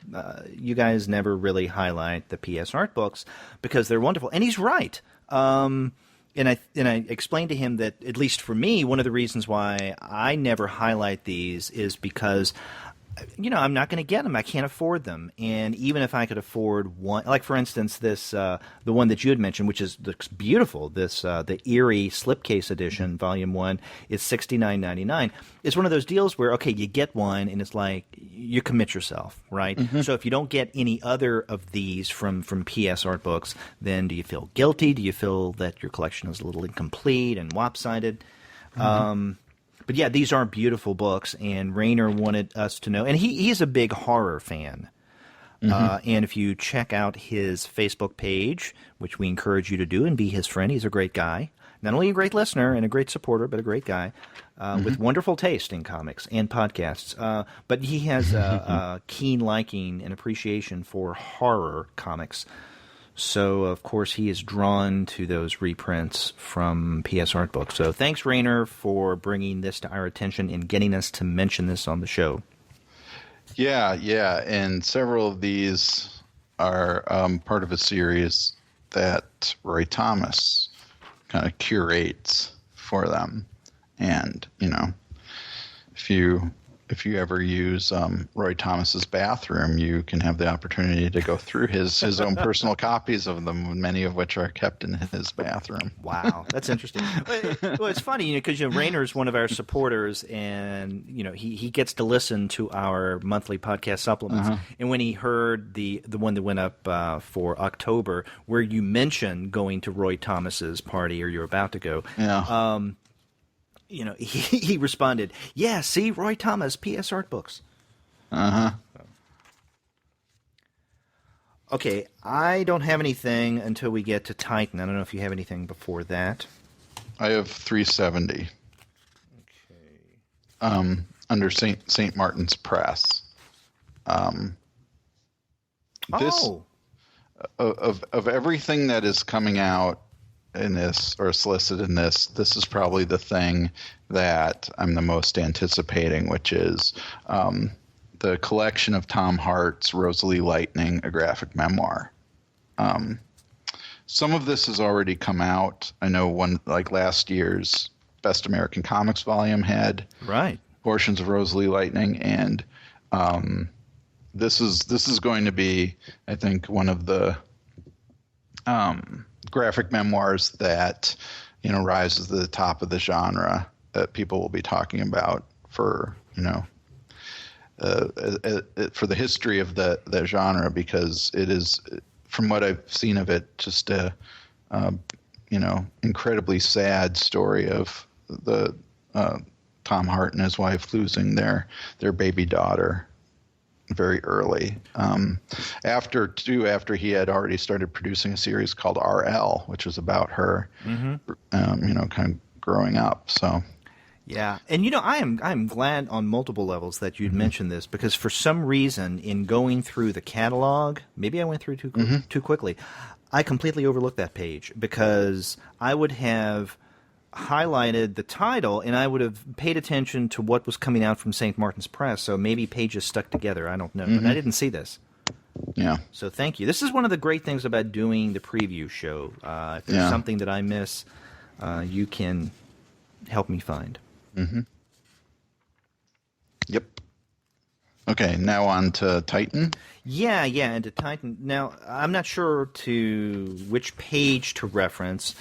you guys never really highlight the PS Art Books, because they're wonderful. And he's right. And I explained to him that, at least for me, one of the reasons why I never highlight these is because I'm not going to get them. I can't afford them. And even if I could afford one, like for instance, this the one that you had mentioned, which looks beautiful. This the Eerie slipcase edition, Volume 1, is $69.99. It's one of those deals where you get one, and it's like you commit yourself, right? Mm-hmm. So if you don't get any other of these from PS Art Books, then do you feel guilty? Do you feel that your collection is a little incomplete and lopsided? Mm-hmm. But yeah, these are beautiful books, and Rainer wanted us to know, and he's a big horror fan. Mm-hmm. And if you check out his Facebook page, which we encourage you to do, and be his friend, he's a great guy. Not only a great listener and a great supporter, but a great guy with wonderful taste in comics and podcasts. But he has a keen liking and appreciation for horror comics. So, of course, he is drawn to those reprints from PS Art Books. So thanks, Rainer, for bringing this to our attention and getting us to mention this on the show. Yeah. And several of these are part of a series that Roy Thomas kind of curates for them. And, if you ever use Roy Thomas's bathroom, you can have the opportunity to go through his own personal copies of them, many of which are kept in his bathroom. Wow, that's interesting. Well, it's funny, because Rainer is one of our supporters, and he gets to listen to our monthly podcast supplements. Uh-huh. And when he heard the one that went up for October, where you mentioned going to Roy Thomas's party, or you're about to go, he responded, yeah, see, Roy Thomas, PS Art Books. Uh-huh. Okay, I don't have anything until we get to Titan. I don't know if you have anything before that. I have 370. Okay. Under St. Martin's Press. This of everything that is coming out in this, or solicited in this is probably the thing that I'm the most anticipating, which is the collection of Tom Hart's Rosalie Lightning, a graphic memoir. Some of this has already come out. I know one, like last year's Best American Comics volume had portions of Rosalie Lightning, and this is going to be, I think, one of the graphic memoirs that rises to the top of the genre that people will be talking about for for the history of the genre, because it is, from what I've seen of it, just a incredibly sad story of the Tom Hart and his wife losing their baby daughter very early. After he had already started producing a series called RL, which was about her, kind of growing up. So. Yeah, and I'm glad on multiple levels that you'd mentioned this, because for some reason in going through the catalog, maybe I went through too quickly, I completely overlooked that page, because I would have highlighted the title and I would have paid attention to what was coming out from St. Martin's Press, so maybe pages stuck together, I don't know, but I didn't see this. Yeah. So thank you. This is one of the great things about doing the preview show. If there's something that I miss, you can help me find. Mm-hmm. Yep. Okay, now on to Titan. Yeah, and to Titan. Now, I'm not sure to which page to reference.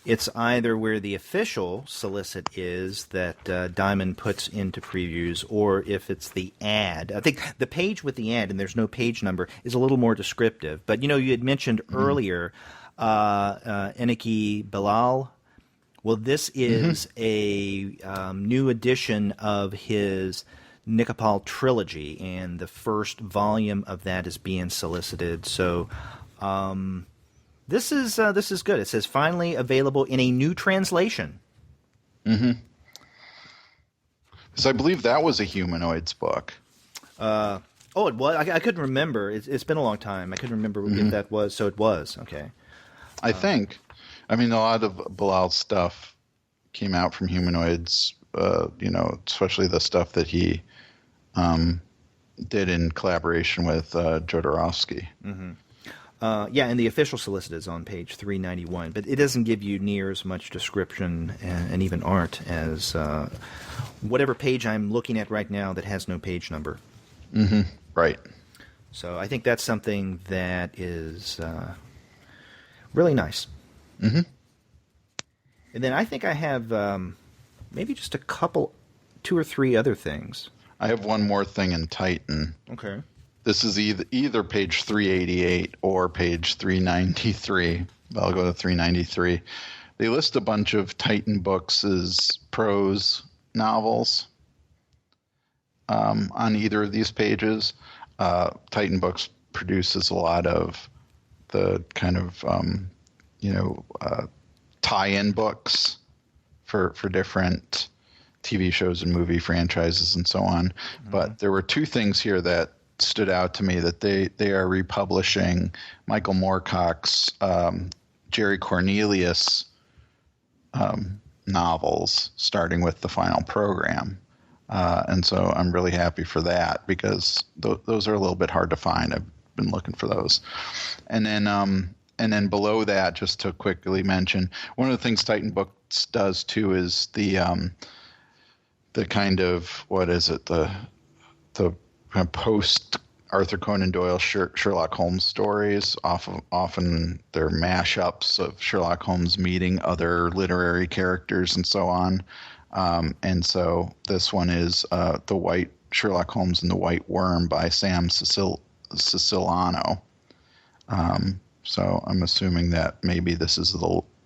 It's either where the official solicit is that Diamond puts into previews, or if it's the ad. I think the page with the ad, and there's no page number, is a little more descriptive. But, you had mentioned earlier Eniki Bilal. Well, this is a new edition of his Nikopal trilogy, and the first volume of that is being solicited. So this is good. It says finally available in a new translation. Mm-hmm. Because I believe that was a Humanoids book. It was. I couldn't remember. It's been a long time. I couldn't remember if that was. So it was. Okay. I think. I mean, a lot of Bilal's stuff came out from Humanoids, especially the stuff that he did in collaboration with Jodorowsky. Mm-hmm. And the official solicit is on page 391, but it doesn't give you near as much description and even art as whatever page I'm looking at right now that has no page number. Mm-hmm. Right. So I think that's something that is really nice. Mm-hmm. And then I think I have maybe just two or three other things. I have one more thing in Titan. Okay. This is either page 388 or page 393. I'll go to 393. They list a bunch of Titan books as prose novels on either of these pages. Titan Books produces a lot of the kind of tie-in books for different TV shows and movie franchises and so on. Mm-hmm. But there were two things here that stood out to me, that they are republishing Michael Moorcock's Jerry Cornelius novels, starting with The Final Program. And so I'm really happy for that, because those are a little bit hard to find. I've been looking for those. And then below that, just to quickly mention, one of the things Titan Books does too is the kind of, what is it, the kind of post Arthur Conan Doyle Sherlock Holmes stories. Often they're mashups of Sherlock Holmes meeting other literary characters and so on. And so this one is The White Sherlock Holmes and the White Worm by Sam Siciliano. So I'm assuming that maybe this is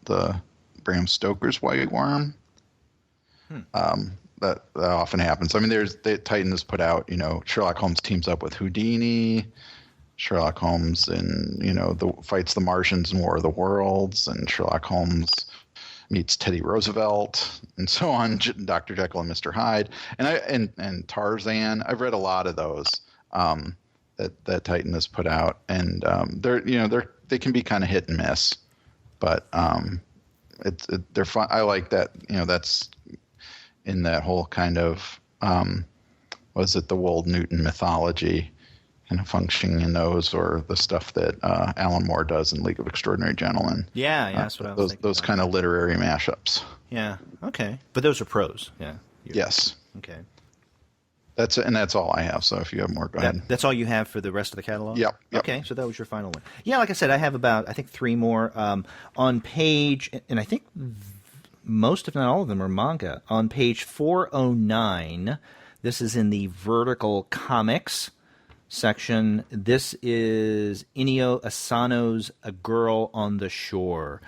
the Bram Stoker's White Worm. That often happens. I mean, Titan has put out, Sherlock Holmes teams up with Houdini, Sherlock Holmes fights the Martians in War of the Worlds, and Sherlock Holmes meets Teddy Roosevelt, and so on. Dr. Jekyll and Mr. Hyde, and Tarzan. I've read a lot of those that Titan has put out, and they can be kind of hit and miss, but they're fun. I like that. That's in that whole kind of the Wold Newton mythology, kind of functioning in those, or the stuff that Alan Moore does in League of Extraordinary Gentlemen. Yeah, that's what I was thinking. Those kind of literary mashups. Yeah, okay. But those are prose, yeah. Yes. Okay. That's all I have, so if you have more, go ahead. That's all you have for the rest of the catalog? Yep. Okay, so that was your final one. Yeah, like I said, I have about, I think, three more. On page, and I think most, if not all of them, are manga. On page 409, this is in the Vertical Comics section. This is Inio Asano's A Girl on the Shore.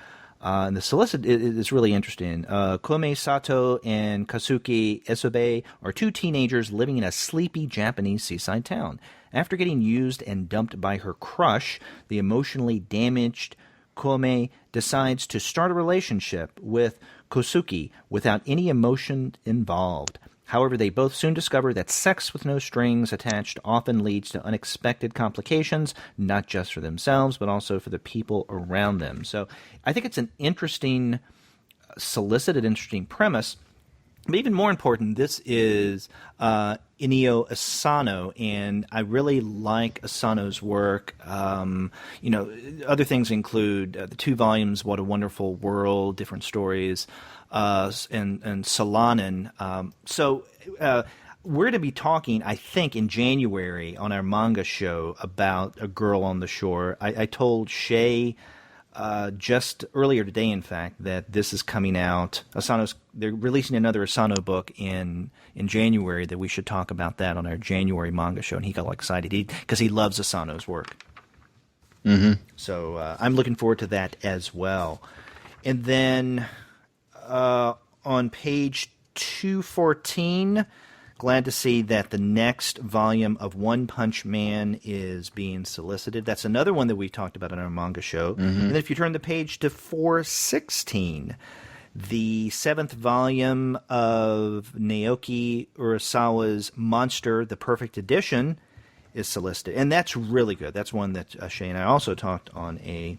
And the solicit is really interesting. Kome Sato and Kazuki Esobe are two teenagers living in a sleepy Japanese seaside town. After getting used and dumped by her crush, the emotionally damaged Kome decides to start a relationship with Kosuke without any emotion involved. However, they both soon discover that sex with no strings attached often leads to unexpected complications, not just for themselves, but also for the people around them. So I think it's an interesting solicited, interesting premise. But even more important, this is Inio Asano, and I really like Asano's work. Other things include the 2 volumes, What a Wonderful World, Different Stories, and Solanin. We're going to be talking, I think, in January on our manga show about A Girl on the Shore. I told Shay just earlier today, in fact, that this is coming out. They're releasing another Asano book in January, that we should talk about that on our January manga show, and he got all excited because he loves Asano's work. Mm-hmm. So I'm looking forward to that as well. And then on page 214, glad to see that the next volume of One Punch Man is being solicited. That's another one that we talked about on our manga show. Mm-hmm. And then if you turn the page to 416, the 7th volume of Naoki Urasawa's Monster, The Perfect Edition, is solicited. And that's really good. That's one that Shay and I also talked on a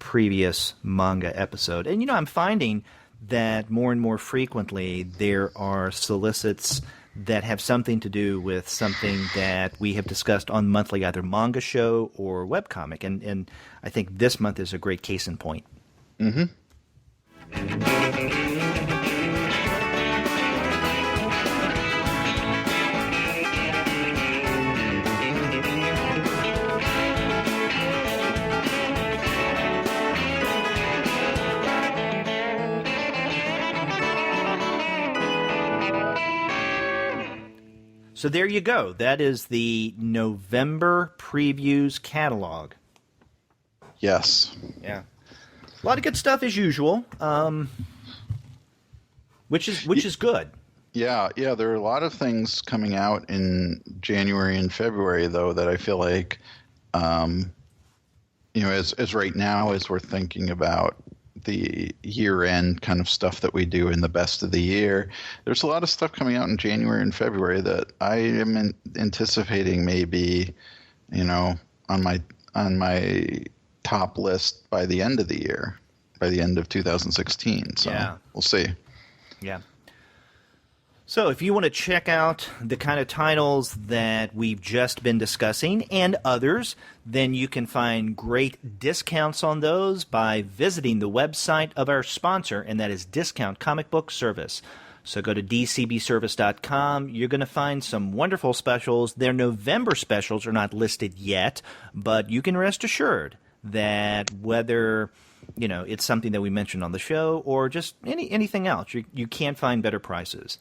previous manga episode. And, I'm finding that more and more frequently there are solicits that have something to do with something that we have discussed on monthly either manga show or webcomic. And I think this month is a great case in point. Mm-hmm. So there you go. That is the November previews catalog. Yes. Yeah. A lot of good stuff as usual, which is good. Yeah. There are a lot of things coming out in January and February, though, that I feel like, as right now, as we're thinking about the year-end kind of stuff that we do in the best of the year, there's a lot of stuff coming out in January and February that I am anticipating maybe, on my top list by the end of the year, by the end of 2016. So yeah. We'll see. Yeah. So if you want to check out the kind of titles that we've just been discussing and others, then you can find great discounts on those by visiting the website of our sponsor, and that is Discount Comic Book Service. So go to dcbservice.com. You're going to find some wonderful specials. Their November specials are not listed yet, but you can rest assured that whether it's something that we mentioned on the show or just anything else, you can't find better prices.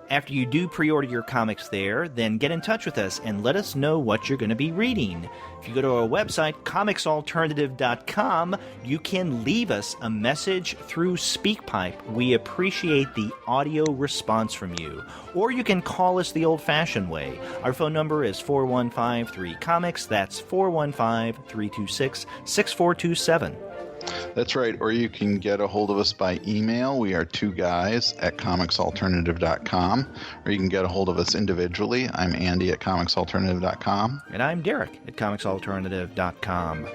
After you do pre-order your comics there, then get in touch with us and let us know what you're going to be reading. If you go to our website, comicsalternative.com, you can leave us a message through SpeakPipe. We appreciate the audio response from you. Or you can call us the old-fashioned way. Our phone number is 4153-COMICS. That's 415-326-6427. That's right. Or you can get a hold of us by email. We are 2guys@comicsalternative.com. Or you can get a hold of us individually. I'm Andy at comicsalternative.com. And I'm Derek at comicsalternative.com.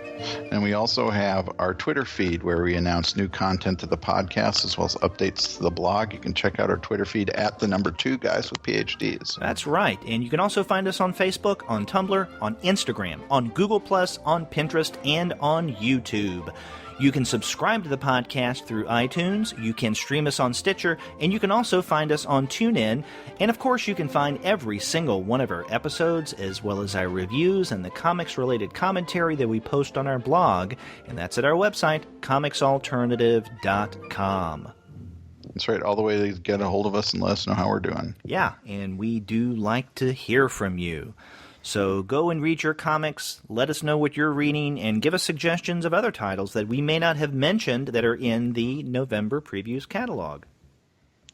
And we also have our Twitter feed where we announce new content to the podcast as well as updates to the blog. You can check out our Twitter feed at the number 2 guys with PhDs. That's right. And you can also find us on Facebook, on Tumblr, on Instagram, on Google+, on Pinterest, and on YouTube. You can subscribe to the podcast through iTunes, you can stream us on Stitcher, and you can also find us on TuneIn. And of course, you can find every single one of our episodes, as well as our reviews and the comics-related commentary that we post on our blog, and that's at our website, comicsalternative.com. That's right, all the way to get a hold of us and let us know how we're doing. Yeah, and we do like to hear from you. So go and read your comics, let us know what you're reading, and give us suggestions of other titles that we may not have mentioned that are in the November Previews catalog.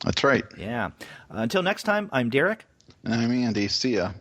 That's right. Yeah. Until next time, I'm Derek. And I'm Andy. See ya.